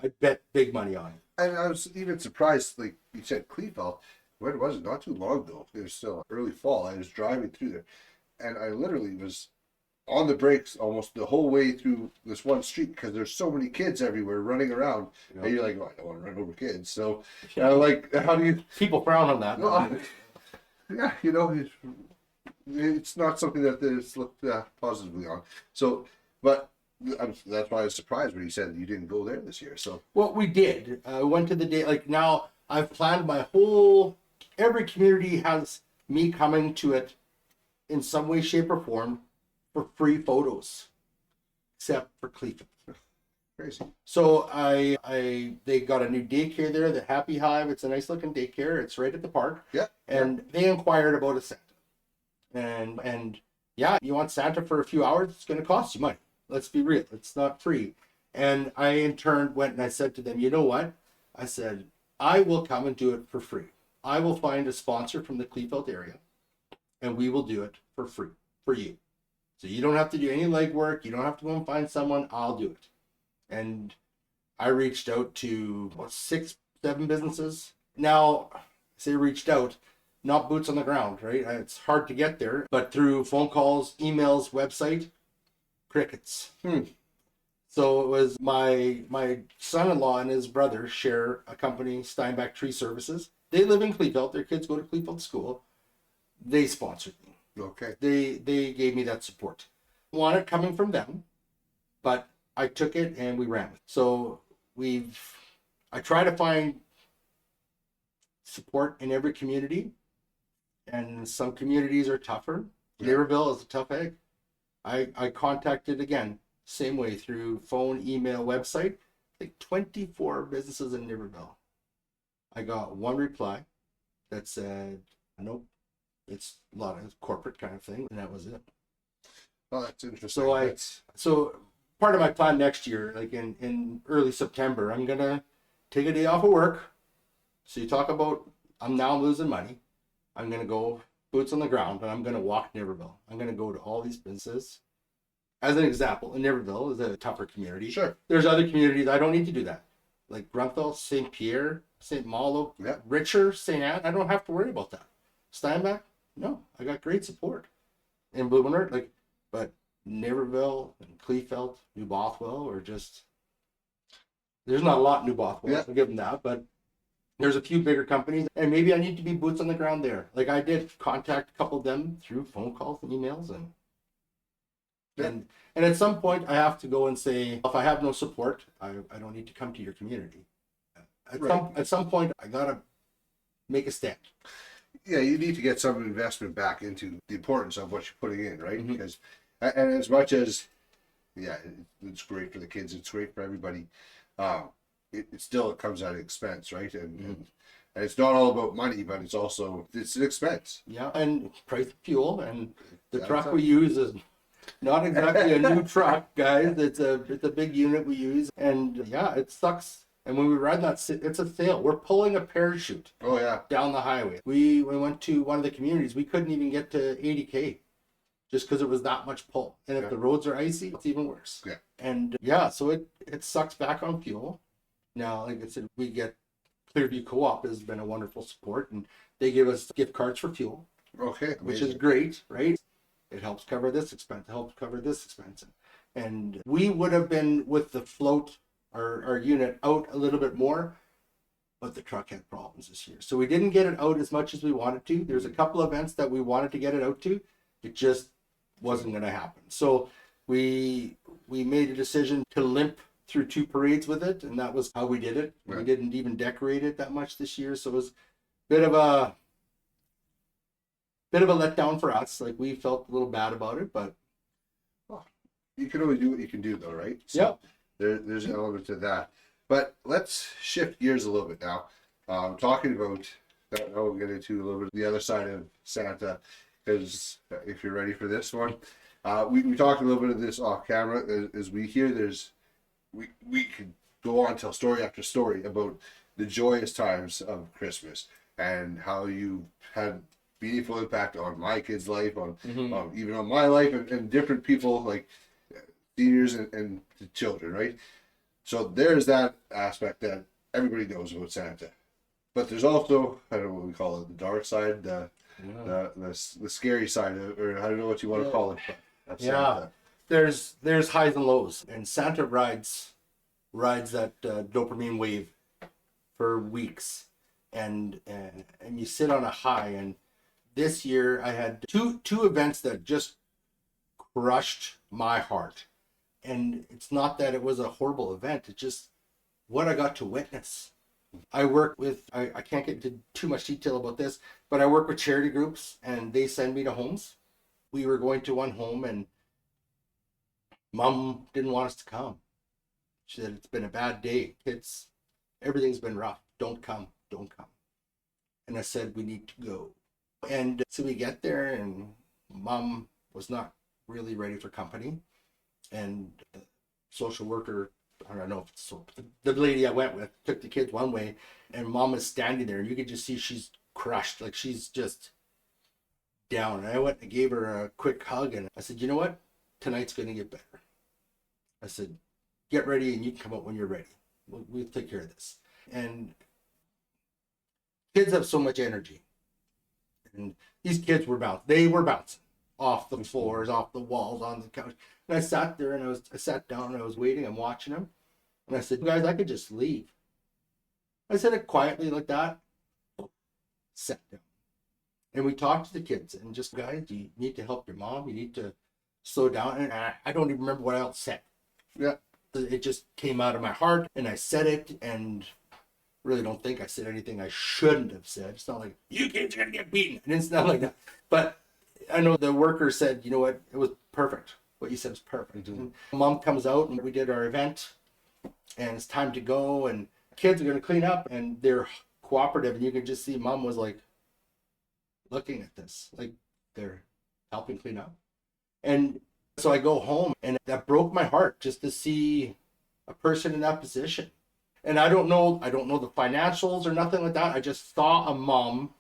I bet big money on it. And I was even surprised, like you said, Kleefeld, when was it? Not too long ago. It was still early fall. I was driving through there, and I literally was on the brakes almost the whole way through this one street because there's so many kids everywhere running around. Yep. And you're like, oh, I don't want to run over kids. So, like, how do you... People frown on that. Well, yeah, you know, it's not something that is looked positively on. So, but... that's why I was surprised when you said you didn't go there this year. So, well, we did. I went to the day. Like, now I've planned my whole. Every community has me coming to it in some way, shape, or form for free photos, except for Cleveland. Crazy. So they got a new daycare there, the Happy Hive. It's a nice looking daycare. It's right at the park. Yeah. And they inquired about a Santa, and yeah, you want Santa for a few hours? It's going to cost you money. Let's be real. It's not free. And I in turn went and I said to them, you know what? I said, I will come and do it for free. I will find a sponsor from the Kleefeld area and we will do it for free for you. So you don't have to do any legwork. You don't have to go and find someone. I'll do it. And I reached out to 6, 7 businesses. Now, I say reached out, not boots on the ground, right? It's hard to get there, but through phone calls, emails, website, crickets. So it was my son-in-law and his brother share a company, Steinbach Tree Services. They live in Kleefeld. Their kids go to Kleefeld School. They sponsored me. Okay. They gave me that support. Want it coming from them, but I took it and we ran it. So we've I try to find support in every community, and some communities are tougher. Naperville is a tough egg. I contacted again, same way, through phone, email, website, like 24 businesses in Naperville. I got one reply that said, nope, it's a lot of corporate kind of thing, and that was it. Oh, that's interesting. So part of my plan next year, like in early September, I'm gonna take a day off of work. So you talk about I'm now losing money. I'm gonna go boots on the ground, and I'm gonna walk Naperville. I'm gonna go to all these businesses. As an example, in Naperville is a tougher community. Sure. There's other communities I don't need to do that, like Grunthal, St. Pierre, St. Malo, Richer, St. Anne. I don't have to worry about that. Steinbach, no, I got great support. In Blue Moon, but Naperville and Kleefeld, New Bothwell, or just there's not a lot in New Bothwell. I'll give them that, but there's a few bigger companies, and maybe I need to be boots on the ground there. Like I did contact a couple of them through phone calls and emails, and at some point I have to go and say, if I have no support, I don't need to come to your community. At some point I gotta make a stand. Yeah, you need to get some investment back into the importance of what you're putting in, right? Because, and as much as, it's great for the kids, it's great for everybody. It still comes at an expense, right? And it's not all about money, but it's an expense. Yeah, and price of fuel, and the truck we use is not exactly a new truck, guys. It's a big unit we use, and it sucks. And when we ride that, it's a sail. We're pulling a parachute. Oh yeah. Down the highway. We went to one of the communities. We couldn't even get to 80K, just because it was that much pull. And if the roads are icy, it's even worse. Yeah. And so it sucks back on fuel. Now, like I said, we get Clearview Co-op has been a wonderful support, and they give us gift cards for fuel. Okay. Amazing. Which is great, right? It helps cover this expense. It helps cover this expense. And we would have been with the float, our unit, out a little bit more, but the truck had problems this year. So we didn't get it out as much as we wanted to. There's a couple of events that we wanted to get it out to. It just wasn't going to happen. So we made a decision to limp through 2 parades with it, and that was how we did it. Right. We didn't even decorate it that much this year, so it was a bit of a letdown for us. Like, we felt a little bad about it, but you can only do what you can do, though, right? So there's an element to that. But let's shift gears a little bit now. Talking about that, we'll get into a little bit of the other side of Santa, because if you're ready for this one, we talked a little bit of this off camera. As we hear, we could go on, tell story after story about the joyous times of Christmas and how you had meaningful impact on my kid's life, on even on my life, and different people, like seniors and the children, right? So there's that aspect that everybody knows about Santa, but there's also, I don't know what we call it, the dark side, the scary side, or I don't know what you want to call it. But that's Santa. There's highs and lows, and Santa rides that dopamine wave for weeks, and you sit on a high. And this year I had two events that just crushed my heart. And it's not that it was a horrible event, it's just what I got to witness. I work with, I can't get into too much detail about this, but I work with charity groups, and they send me to homes. We were going to one home, and Mom didn't want us to come. She said, it's been a bad day. Everything's been rough. Don't come. And I said, we need to go. And so we get there, and Mom was not really ready for company. And the social worker, I don't know if it's the lady I went with, took the kids one way, and Mom was standing there, and you could just see she's crushed. Like, she's just down. And I went and gave her a quick hug, and I said, you know what? Tonight's going to get better. I said, get ready, and you can come out when you're ready. We'll take care of this. And kids have so much energy. And these kids were bouncing. They were bouncing off the floors, off the walls, on the couch. And I sat there, and I sat down, and I was waiting. I'm watching them. And I said, guys, I could just leave. I said it quietly like that. Sat down. And we talked to the kids, and just, guys, you need to help your mom. You need to slow down. And I don't even remember what else said. Yeah. It just came out of my heart, and I said it, and really don't think I said anything I shouldn't have said. It's not like, you kids are going to get beaten. And it's not like that. But I know the worker said, you know what, it was perfect. What you said was perfect. Mm-hmm. Mom comes out and we did our event and it's time to go and kids are going to clean up and they're cooperative. And you can just see Mom was like looking at this, like they're helping clean up. And so I go home and that broke my heart just to see a person in that position. And I don't know the financials or nothing like that. I just saw a mom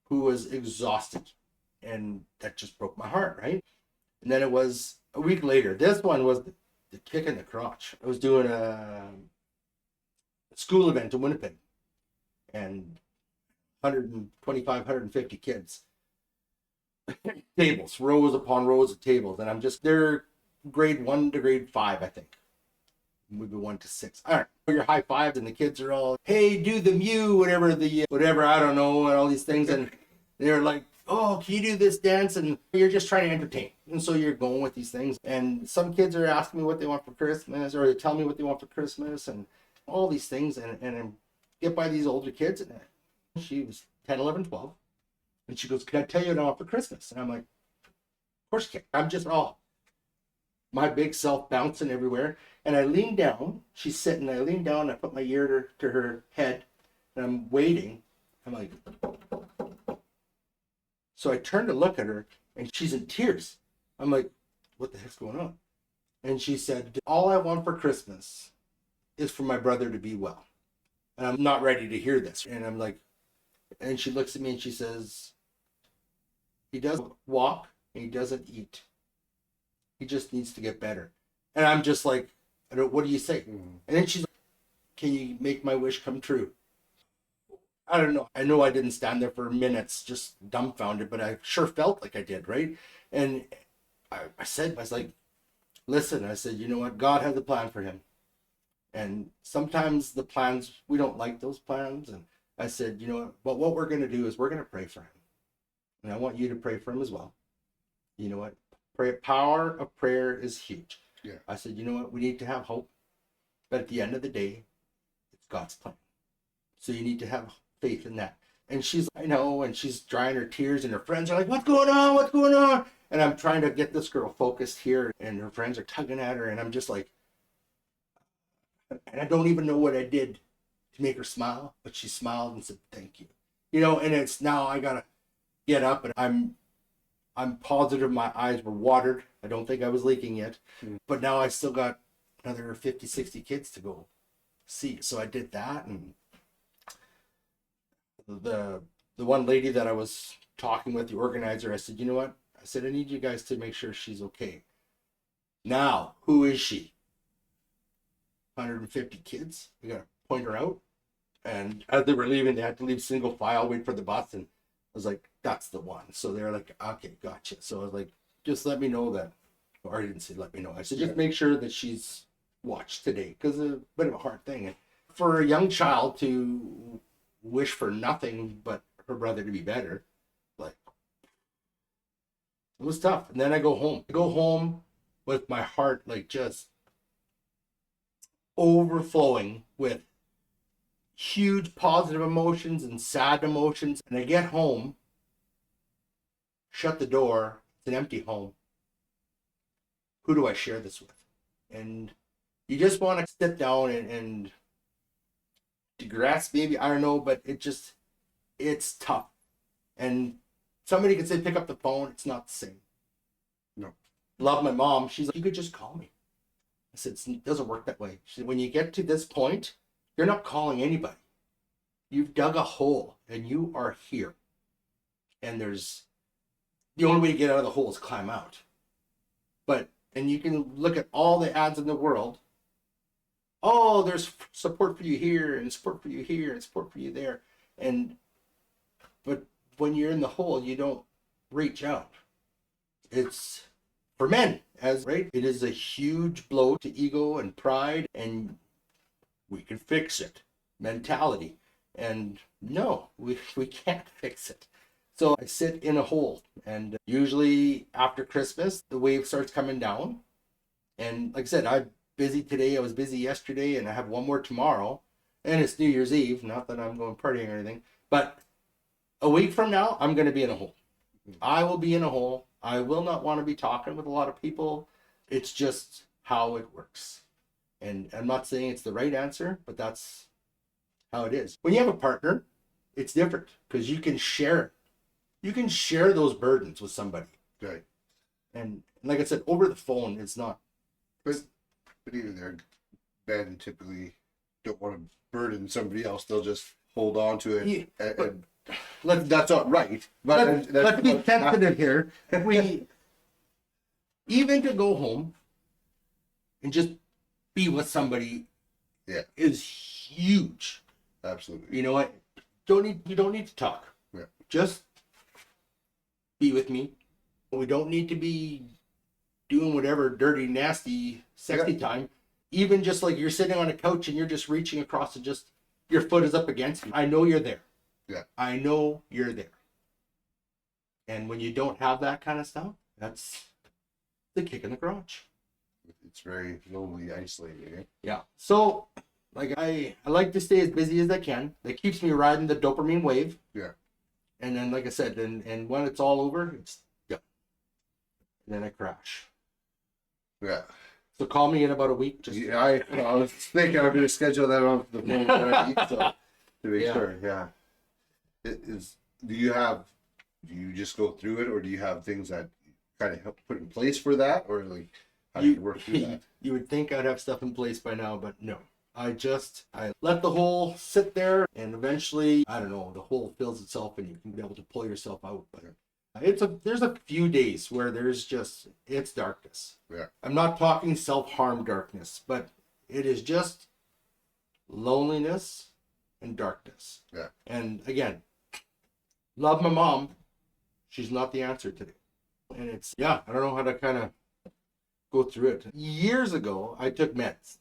who was exhausted and that just broke my heart, right? And then it was a week later. This one was the kick in the crotch. I was doing a school event in Winnipeg and 125, 150 kids. Tables, rows upon rows of tables. And they're grade 1 to grade 5, I think. Maybe 1 to 6. All right, your high fives and the kids are all, hey, do the mew, whatever, I don't know, and all these things. And they're like, oh, can you do this dance? And you're just trying to entertain. And so you're going with these things. And some kids are asking me what they want for Christmas, or they tell me what they want for Christmas, and all these things. And I get by these older kids, and she was 10, 11, 12. And she goes, can I tell you what I want for Christmas? And I'm like, of course you can. I'm just my big self bouncing everywhere. And I lean down. She's sitting. I lean down. I put my ear to her head. And I'm waiting. I'm like... So I turned to look at her, and she's in tears. I'm like, what the heck's going on? And she said, all I want for Christmas is for my brother to be well. And I'm not ready to hear this. And I'm like, and she looks at me and she says, he doesn't walk and he doesn't eat. He just needs to get better. And I'm just like, what do you say? Mm-hmm. And then she's like, can you make my wish come true? I don't know. I know I didn't stand there for minutes just dumbfounded, but I sure felt like I did, right? And I was like, listen, I said, you know what? God has a plan for him. And sometimes the plans, we don't like those plans. And I said, you know what? But what we're going to do is we're going to pray for him. And I want you to pray for him as well. You know what? Power of prayer is huge. Yeah. I said, you know what? We need to have hope. But at the end of the day, it's God's plan. So you need to have faith in that. And she's, I know, and she's drying her tears, and her friends are like, what's going on? What's going on? And I'm trying to get this girl focused here, and her friends are tugging at her, and I'm just like, and I don't even know what I did to make her smile, but she smiled and said, thank you. You know, and it's now I got to get up, and I'm positive my eyes were watered. I don't think I was leaking yet, but now I still got another 50, 60 kids to go see. So I did that, and the one lady that I was talking with, the organizer, I said, you know what? I said, I need you guys to make sure she's okay. Now, who is she? 150 kids. We got to point her out. And as they were leaving, they had to leave single file, wait for the bus. And I was like, that's the one. So they're like, okay, gotcha. So I was like, just let me know that, or I didn't say let me know. I said, just make sure that she's watched today, because it's a bit of a hard thing. And for a young child to wish for nothing but her brother to be better, like, it was tough. And then I go home with my heart like just overflowing with huge positive emotions and sad emotions. And I get home, shut the door, it's an empty home. Who do I share this with? And you just want to sit down and digress, maybe, I don't know, but it's tough. And somebody could say, pick up the phone. It's not the same. No. Love my mom. She's like, you could just call me. I said, it doesn't work that way. She said, when you get to this point, you're not calling anybody. You've dug a hole and you are here. And the only way to get out of the hole is climb out. And you can look at all the ads in the world. Oh, there's support for you here and support for you here and support for you there. But when you're in the hole, you don't reach out. It's for men, right? It is a huge blow to ego and pride, and we can fix it mentality. And no, we can't fix it. So I sit in a hole, and usually after Christmas, the wave starts coming down. And like I said, I'm busy today, I was busy yesterday, and I have one more tomorrow. and it's New Year's Eve. Not that I'm going partying or anything, but a week from now, I'm going to be in a hole. I will be in a hole. I will not want to be talking with a lot of people. It's just how it works. And I'm not saying it's the right answer, but that's how it is. When you have a partner, it's different because you can share it. You can share those burdens with somebody. Right. And like I said, over the phone, it's not. But even there, men typically don't want to burden somebody else. They'll just hold on to it. That's not right. But let's be sensitive here. Even to go home and just be with somebody is huge. Absolutely. You know what? You don't need to talk. Yeah. Just be with me. We don't need to be doing whatever dirty, nasty, sexy time. Even just like you're sitting on a couch and you're just reaching across and just your foot is up against me. I know you're there. Yeah. I know you're there. And when you don't have that kind of stuff, that's the kick in the crotch. It's very lonely, isolating. Eh? Yeah. So, like I like to stay as busy as I can. That keeps me riding the dopamine wave. Yeah. And then, like I said, and when it's all over, it's done. And then I crash. Yeah. So call me in about a week. I was thinking I'm going to schedule that on the phone already, so to make sure. Yeah. Do you just go through it, or do you have things that kind of help put in place for that, or like how do you work through that? You would think I'd have stuff in place by now, but no. I let the hole sit there, and eventually, I don't know, the hole fills itself and you can be able to pull yourself out. But there's a few days where it's darkness. Yeah. I'm not talking self-harm darkness, but it is just loneliness and darkness. Yeah. And again, love my mom. She's not the answer today. And I don't know how to kind of go through it. Years ago, I took meds.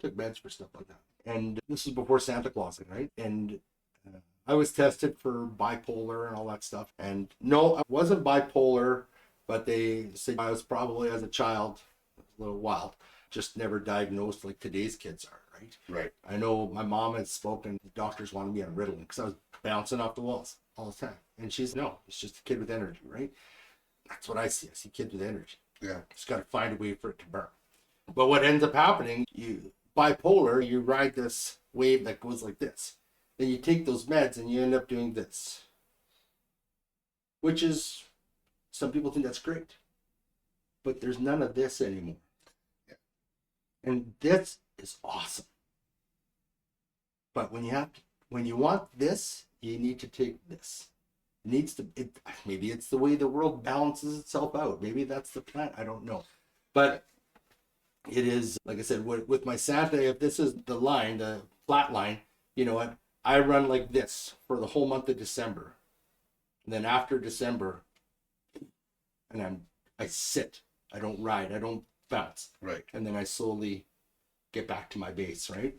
Took meds for stuff like that. And this was before Santa Claus, right? And I was tested for bipolar and all that stuff. And no, I wasn't bipolar, but they said I was probably, as a child, a little wild, just never diagnosed like today's kids are, right? Right. I know my mom had spoken, the doctors wanted me on Ritalin because I was bouncing off the walls all the time. And she's, no, it's just a kid with energy, right? That's what I see. I see kids with energy. Yeah. Just got to find a way for it to burn. But what ends up happening, bipolar, you ride this wave that goes like this. Then you take those meds and you end up doing this. Which is, some people think that's great. But there's none of this anymore. Yeah. And this is awesome. But when you want this, you need to take this. Maybe it's the way the world balances itself out. Maybe that's the plan. I don't know. But it is, like I said, with my Santa, if this is the line, the flat line, you know what? I run like this for the whole month of December. And then after December, and I sit. I don't ride. I don't bounce. Right. And then I slowly get back to my base, right?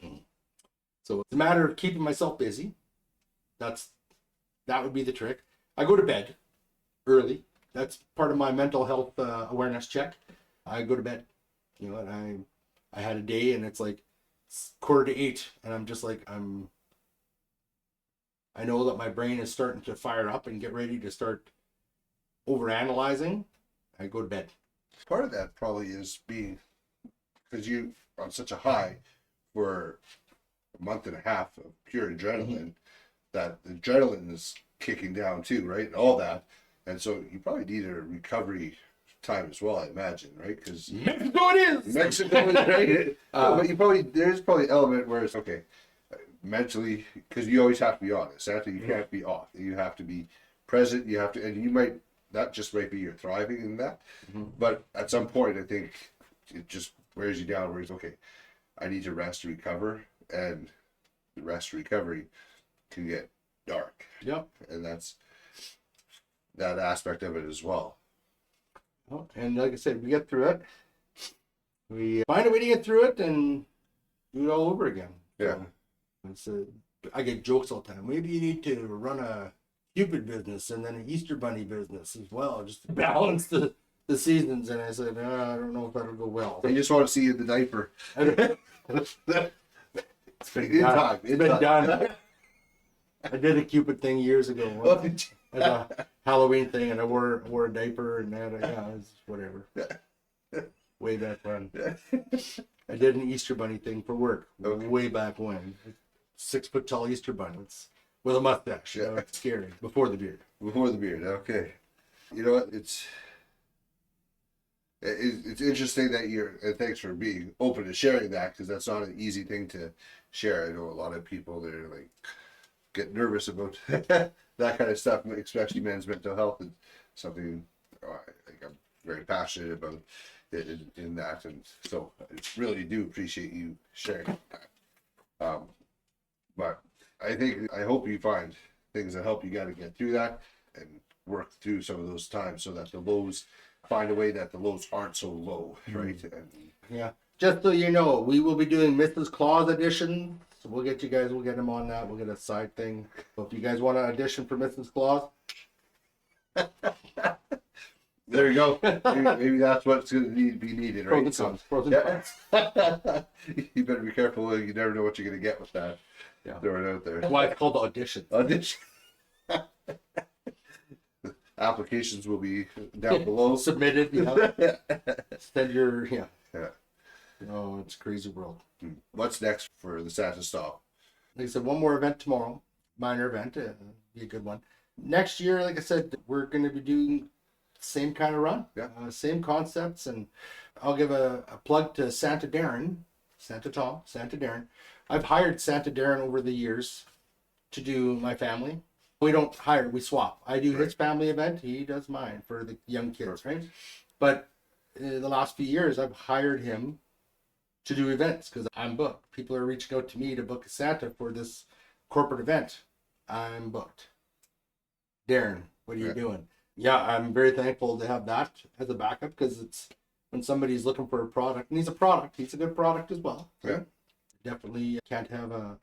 So it's a matter of keeping myself busy. That would be the trick. I go to bed early. That's part of my mental health awareness check. I go to bed. You know, and I had a day and it's like 7:45, and I'm just like, I know that my brain is starting to fire up and get ready to start overanalyzing. I go to bed. Part of that probably is being, because you on such a high for a month and a half of pure adrenaline, that the adrenaline is kicking down too, right? And all that. And so you probably need a recovery time as well, I imagine, right? Because Mexico it is! Mexico is, right? No, but there's probably an element where it's, okay, mentally, because you always have to be honest. After you can't be off. You have to be present. You have to, and you might, that just might be you're thriving in that. But at some point, I think it just wears you down where it's, okay, I need to rest and recover. And the rest and recovery can get dark. Yep. And that's that aspect of it as well. And like I said, we get through it. We find a way to get through it and do it all over again. Yeah. So I get jokes all the time. Maybe you need to run a Cupid business and then an Easter Bunny business as well, just to balance the seasons. And I said, I don't know if that'll go well. I just want to see you in the diaper. It's been done. It's been done. I did a Cupid thing years ago. As a Halloween thing, and I wore a diaper and that. Yeah, it was whatever. Way back when. I did an Easter bunny thing for work. Okay. Way back when. 6 foot tall Easter bunny with a mustache. You know, it's scary. Before the beard. Before the beard. Okay. You know what? It's interesting that and thanks for being open to sharing that, because that's not an easy thing to share. I know a lot of people that are like get nervous about that kind of stuff, especially men's mental health. And something I'm very passionate about in that, and so I really do appreciate you sharing that. But I hope you find things that help you got to get through that and work through some of those times, so that the lows, find a way that the lows aren't so low, right? And yeah, just so you know, we will be doing Mrs. Claus edition. So we'll get them on that. We'll get a side thing. So if you guys want an audition for Mrs. Claus, there you go. Maybe that's what's going to be needed, right? Frozen cons. You better be careful. You never know what you're going to get with that. Yeah. Throw it out there. That's why it's called audition. Audition. Applications will be down below. Submitted. Send your Oh, it's a crazy world. What's next for the Santa Stop? Like I said, one more event tomorrow. Minor event. Be a good one. Next year, like I said, we're going to be doing the same kind of run. Yeah. Same concepts. And I'll give a plug to Santa Darren. I've hired Santa Darren over the years to do my family. We don't hire, we swap. I do his family event. He does mine for the young kids, right? But in the last few years, I've hired him to do events because I'm booked. People are reaching out to me to book a Santa for this corporate event. I'm booked. Darren, what are you doing? Yeah, I'm very thankful to have that as a backup, because it's when somebody's looking for a product, and he's a good product as well. Yeah. Definitely can't have a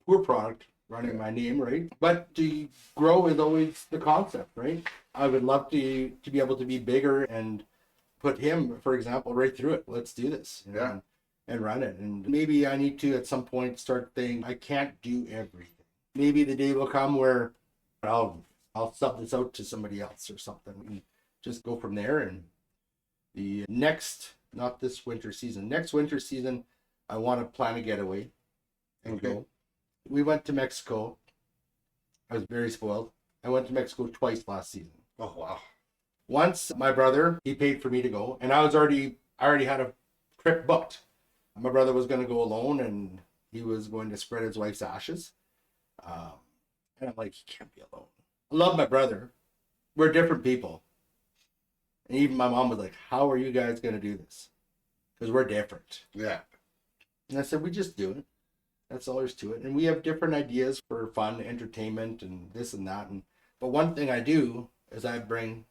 poor product running my name, right? But to grow is always the concept, right? I would love to be able to be bigger and put him, for example, right through it. Let's do this. And run it. And maybe I need to at some point start thinking I can't do everything. Maybe the day will come where I'll sub this out to somebody else or something and just go from there. And the next, not this winter season, next winter season, I want to plan a getaway and go. We went to Mexico. I was very spoiled. I went to Mexico twice last season. Oh, wow. Once, my brother, he paid for me to go, and I already had a trip booked. My brother was going to go alone, and he was going to spread his wife's ashes. And I'm like, he can't be alone. I love my brother. We're different people. And even my mom was like, how are you guys going to do this? Because we're different. Yeah. And I said, we just do it. That's all there's to it. And we have different ideas for fun, entertainment, and this and that. But one thing I do is I bring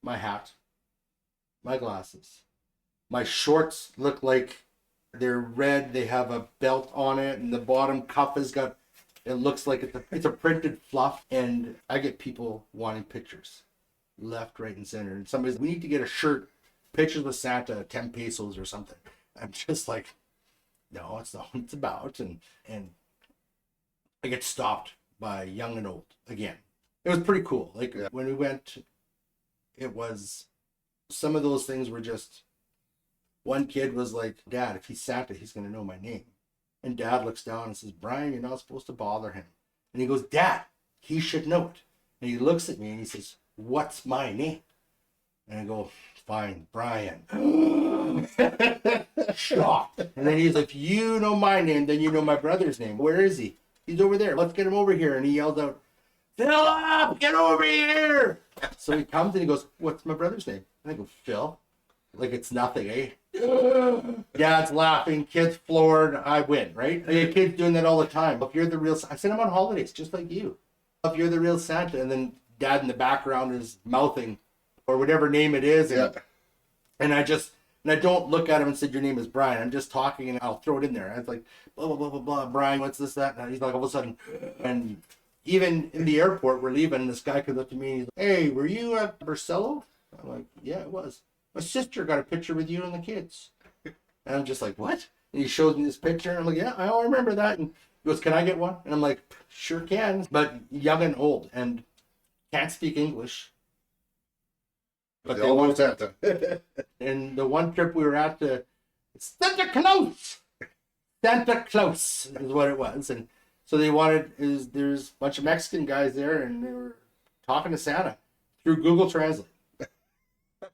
my hat, my glasses. My shorts look like they're red. They have a belt on it, and the bottom cuff it looks like it's a printed fluff. And I get people wanting pictures left, right, and center. And somebody's, we need to get a shirt, pictures with Santa, 10 pesos or something. I'm just like, no, it's not what it's about. And I get stopped by young and old again. It was pretty cool. Like when we went, it was, some of those things were just, one kid was like, Dad, if he's Santa, he's going to know my name. And Dad looks down and says, Brian, you're not supposed to bother him. And he goes, Dad, he should know it. And he looks at me and he says, what's my name? And I go, fine, Brian. Shocked. And then he's like, if you know my name, then you know my brother's name. Where is he? He's over there. Let's get him over here. And he yells out, Philip, get over here. So he comes and he goes, what's my brother's name? And I go, Phil. Like it's nothing, eh? Dad's laughing, kids floored, I win, right? Like, kids doing that all the time. If you're the real, I send them on holidays, just like you. If you're the real Santa, and then Dad in the background is mouthing, or whatever name it is, and I don't look at him and say your name is Brian. I'm just talking, and I'll throw it in there. I was like, blah blah blah blah blah. Brian, what's this that? And he's like, all of a sudden, and even in the airport, we're leaving. This guy comes up to me and he's like, hey, were you at Barcelo? I'm like, yeah, it was. My sister got a picture with you and the kids. And I'm just like, what? And he shows me this picture, and I'm like, yeah, I remember that. And he goes, can I get one? And I'm like, sure can. But young and old, and can't speak English. But they all want Santa. And the one trip we were at, Santa Claus! Santa Claus is what it was. And so there's a bunch of Mexican guys there, and they were talking to Santa through Google Translate.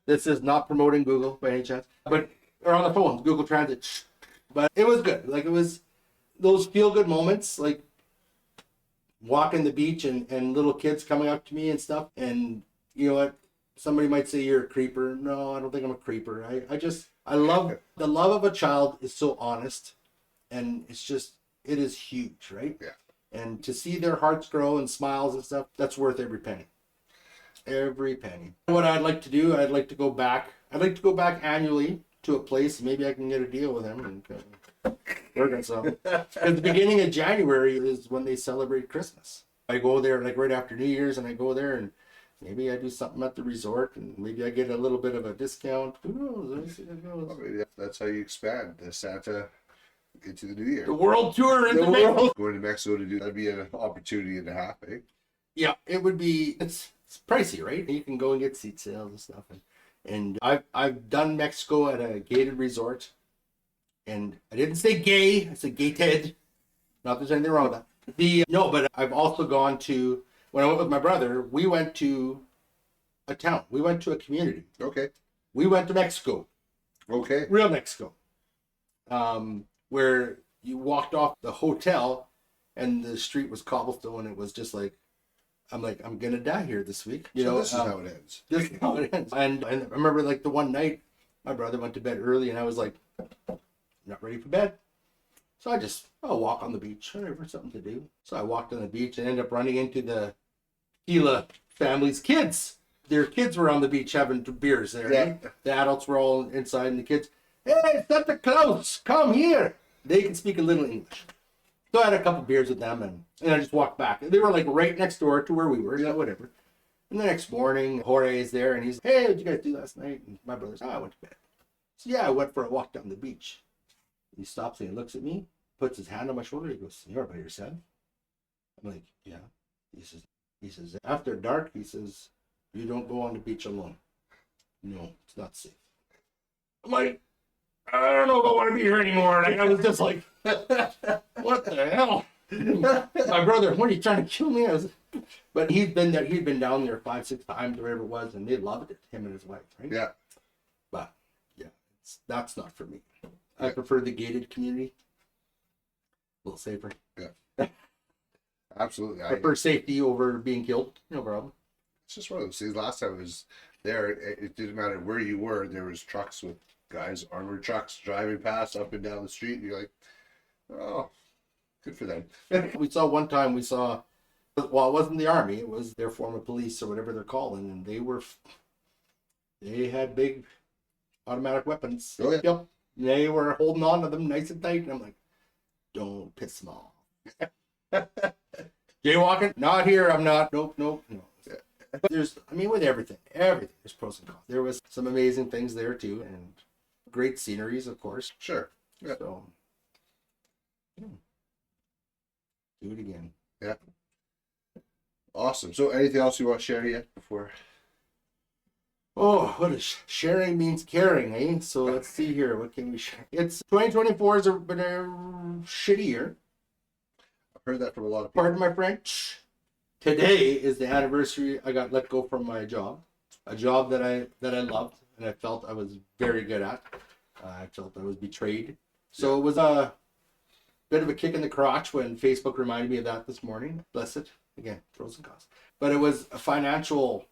This is not promoting Google by any chance, but or on the phone, Google Translate. But it was good. Like, it was those feel-good moments, like walking the beach and little kids coming up to me and stuff. And you know what? Somebody might say you're a creeper. No, I don't think I'm a creeper. I love the love of a child is so honest, and it is huge, right? Yeah. And to see their hearts grow and smiles and stuff, that's worth every penny. Every penny. What I'd like to do, I'd like to go back annually to a place. Maybe I can get a deal with them and work on something. At the beginning of January is when they celebrate Christmas. I go there like right after New Year's, and I go there, and maybe I do something at the resort, and maybe I get a little bit of a discount. Who knows? That's how you expand the Santa into the new year. The world tour in the world. Going to Mexico to do that'd be an opportunity and a half, eh? Yeah, it would be. It's pricey, right? You can go and get seat sales and stuff, and I've done Mexico at a gated resort, and I didn't say gay. I said gated. Not that there's anything wrong with that. No, but I've also gone to, when I went with my brother, we went to a town. We went to a community. Okay. We went to Mexico. Okay. Real Mexico. Where you walked off the hotel and the street was cobblestone. It was just like, I'm gonna die here this week. This is how it ends. This is how it ends. And I remember like the one night, my brother went to bed early, and I was like, not ready for bed. So I'll walk on the beach, whatever, something to do. So I walked on the beach and ended up running into the Gila family's kids. Their kids were on the beach having beers there. Yeah. Right? The adults were all inside, and the kids, hey, Santa Claus, come here. They can speak a little English. So I had a couple beers with them, and I just walked back. They were like right next door to where we were, whatever. And the next morning, Jorge is there, and he's, hey, what'd you guys do last night? And my brother's, I went to bed. So yeah, I went for a walk down the beach. He stops and he looks at me, puts his hand on my shoulder. He goes, you're by yourself? I'm like, yeah. He says, after dark, he says, you don't go on the beach alone. No, it's not safe. I'm like, I don't know if I want to be here anymore. And I was just like, what the hell? My brother, what are you trying to kill me? But he'd been there. He'd been down there 5-6 times, wherever it was, and they loved it. Him and his wife, right? Yeah. But yeah, that's not for me. I prefer the gated community. A little safer. Yeah. Absolutely. I prefer safety over being killed. No problem. It's just one of those things. Last time I was there, it didn't matter where you were. There was trucks with guys, armored trucks driving past up and down the street. And you're like, oh, good for them. One time, well, it wasn't the army. It was their form of police or whatever they're calling. And they had big automatic weapons. Oh, yeah. Yep. They were holding on to them nice and tight. And I'm like, don't piss them off. Jaywalking? Not here. I'm not. Nope. No. But with everything, there's pros and cons. There was some amazing things there too, and great sceneries, of course. Sure. Yeah. So, do it again. Yeah. Awesome. So, anything else you want to share yet before? Oh, sharing means caring, eh? So let's see here. What can we share? 2024 has been a shitty year. I've heard that from a lot of people. Pardon my French. Today is the anniversary I got let go from my job, a job that I loved and I felt I was very good at. I felt I was betrayed. So it was a bit of a kick in the crotch when Facebook reminded me of that this morning. Bless it. Again, pros and cons. But it was a financial,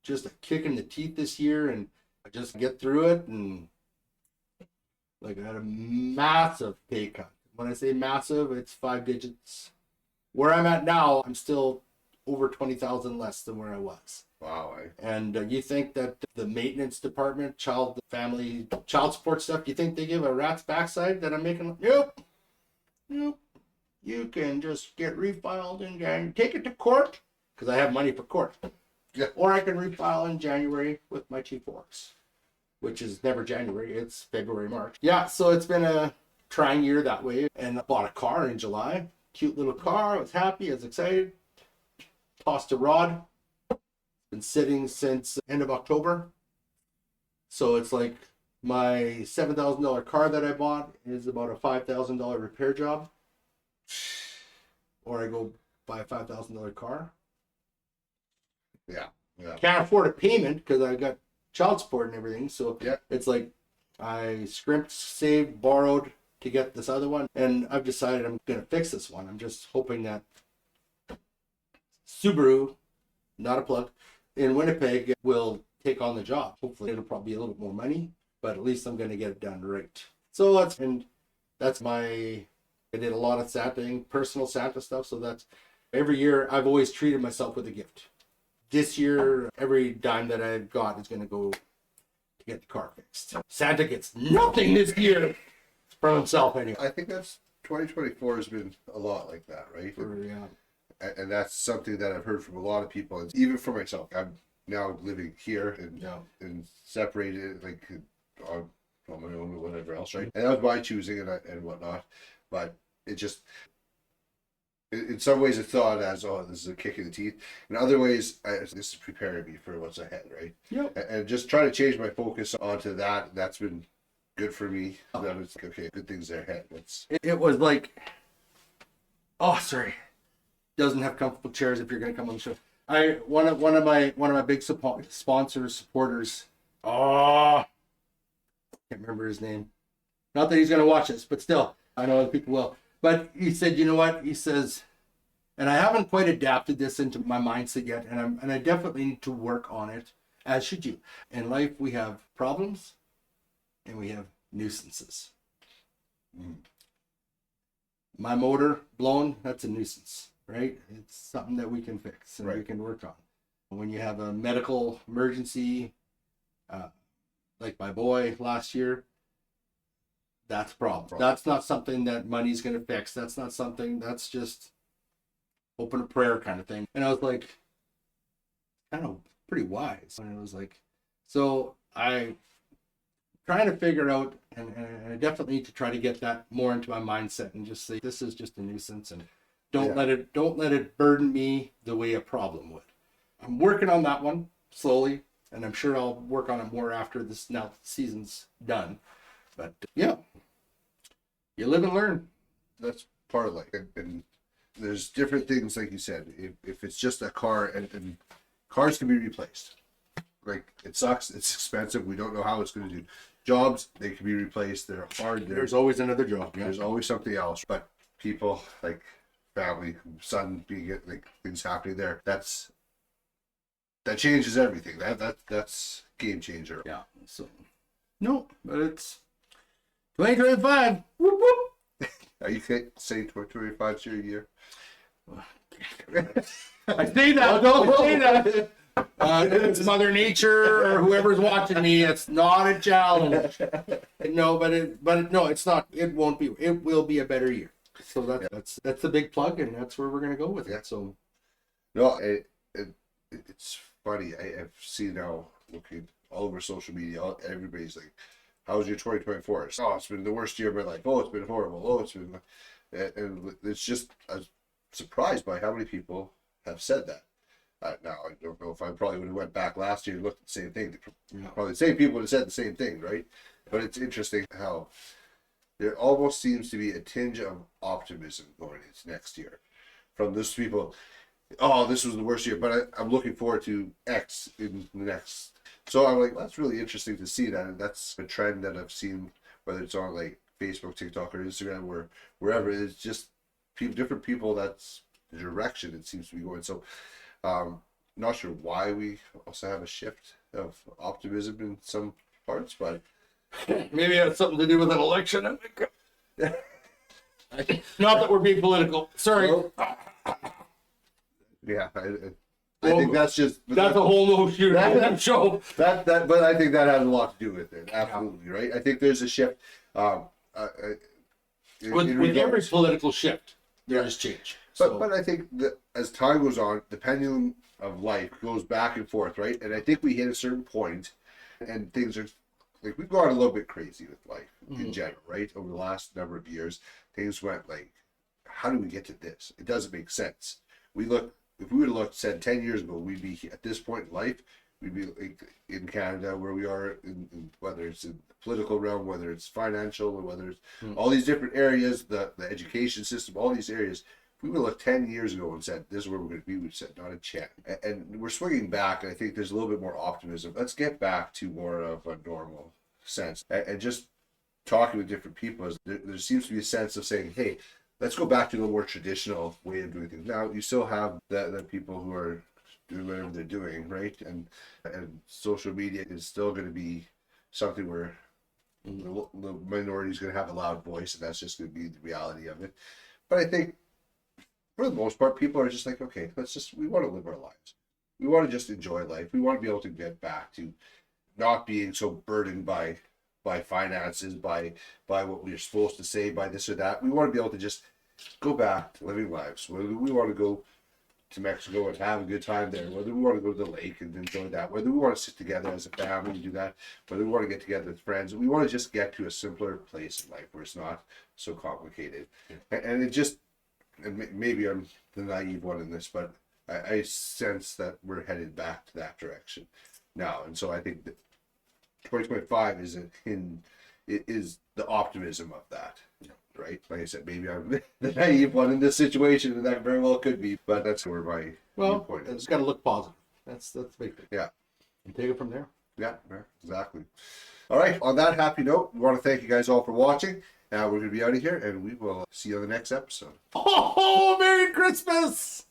just a kick in the teeth this year, and I just get through it, and like I had a massive pay cut. When I say massive, it's 5 digits. Where I'm at now, I'm still over 20,000 less than where I was. Wow. And you think that the maintenance department, child support stuff, you think they give a rat's backside that I'm making? Nope. You can just get refiled and take it to court, because I have money for court. Yeah. Or I can refile in January with my Chief Works. which is never January. It's February, March. Yeah, so it's been a trying year that way. And I bought a car in July. Cute little car. I was happy. I was excited. Tossed a rod. Been sitting since end of October. So it's like my $7,000 car that I bought is about a $5,000 repair job. Or I go buy a $5,000 car. Yeah. Can't afford a payment because I got child support and everything. So yeah, it's like I scrimped, saved, borrowed to get this other one. And I've decided I'm going to fix this one. I'm just hoping that Subaru, not a plug, in Winnipeg will take on the job. Hopefully it'll probably be a little bit more money, but at least I'm going to get it done right. So that's my, I did a lot of Santa, personal Santa stuff. So that's every year I've always treated myself with a gift. This year, every dime that I got is going to go to get the car fixed. Santa gets nothing this year from himself anyway. I think that's 2024 has been a lot like that, right? Yeah. And that's something that I've heard from a lot of people, and even for myself. I'm now living here and separated, like on my own or whatever else, right? And that was my choosing and whatnot. But it just, in some ways, it's thought as, oh, this is a kick in the teeth. In other ways, this is preparing me for what's ahead, right? Yep. And just trying to change my focus onto that. That's been good for me. That it's okay. Good things are ahead. It was like, oh, sorry, doesn't have comfortable chairs if you're going to come on the show. One of my big sponsors, supporters. Oh, can't remember his name. Not that he's going to watch this, but still, I know other people will. But he said, you know what? He says, and I haven't quite adapted this into my mindset yet, and I definitely need to work on it, as should you. In life, we have problems, and we have nuisances. My motor blown, that's a nuisance, right? It's something that we can fix and we can work on. When you have a medical emergency, like my boy last year, that's a problem. That's not something that money's going to fix. That's not something, that's just open a prayer kind of thing. And I was like, kind of pretty wise. And it was like, so I trying to figure out, and I definitely need to try to get that more into my mindset and just say, this is just a nuisance, and don't let it burden me the way a problem would. I'm working on that one slowly, and I'm sure I'll work on it more after this season's done. But yeah, you live and learn. That's part of life. And there's different things, like you said. If it's just a car, and cars can be replaced. Like, it sucks. It's expensive. We don't know how it's going to do. Jobs, they can be replaced. They're hard. There's always another job. There's always something else. But people, like family, son, being like things happening there, that changes everything. That's game changer. Yeah. So no, but it's 2025. Whoop, whoop. Are you saying 2025 is your year? I say that. Don't say that. It's Mother Nature or whoever's watching me. It's not a challenge. No, no, it's not. It won't be. It will be a better year. So that's the big plug, and that's where we're gonna go with it. So, no, it's funny. I've seen now looking all over social media. Everybody's like, "How was your 2024?" Oh, it's been the worst year of my life. Oh, it's been horrible. Oh, it's been, and it's just I'm surprised by how many people have said that. Now, I don't know if I probably would have went back last year and looked at the same thing. Probably the same people would have said the same thing, right? But it's interesting how there almost seems to be a tinge of optimism going into next year from those people. Oh, this was the worst year, but I'm looking forward to X in the next. So I'm like, well, that's really interesting to see that. And that's a trend that I've seen, whether it's on like Facebook, TikTok, or Instagram, or wherever. It's just different people. That's the direction it seems to be going. So, not sure why we also have a shift of optimism in some parts, but maybe it has something to do with an election. Not that we're being political. Sorry. Yeah, I think that's a whole no shoot show. But I think that has a lot to do with it. Absolutely, right. I think there's a shift. With every political shift, there is change. But I think that as time goes on, the pendulum of life goes back and forth, right? And I think we hit a certain point, and things are like we've gone a little bit crazy with life in general, right? Over the last number of years, things went like, how do we get to this? It doesn't make sense. If we would have looked, said 10 years ago, we'd be at this point in life, we'd be like in Canada where we are, in whether it's in the political realm, whether it's financial, or whether it's all these different areas, the education system, all these areas. If we would have looked 10 years ago and said, this is where we're going to be, we'd said, not a chance. And we're swinging back, and I think there's a little bit more optimism. Let's get back to more of a normal sense. And just talking with different people, there seems to be a sense of saying, hey, let's go back to the more traditional way of doing things. Now, you still have the people who are doing whatever they're doing, right? And social media is still going to be something where the minority is going to have a loud voice, and that's just going to be the reality of it. But I think, for the most part, people are just like, okay, we want to live our lives. We want to just enjoy life. We want to be able to get back to not being so burdened by finances, by what we're supposed to say, by this or that. We want to be able to just go back to living lives. Whether we want to go to Mexico and have a good time there, whether we want to go to the lake and enjoy that, whether we want to sit together as a family and do that, whether we want to get together with friends. We want to just get to a simpler place in life where it's not so complicated. And it just, and maybe I'm the naive one in this, but I sense that we're headed back to that direction now. And so I think that 2025 is the optimism of that, right? Like I said, maybe I'm the naive one in this situation, and that very well could be, but that's where my viewpoint is. It's got to look positive. That's the big thing. Yeah. And take it from there. Yeah, exactly. All right. On that happy note, we want to thank you guys all for watching. Now we're going to be out of here, and we will see you on the next episode. Oh, Merry Christmas!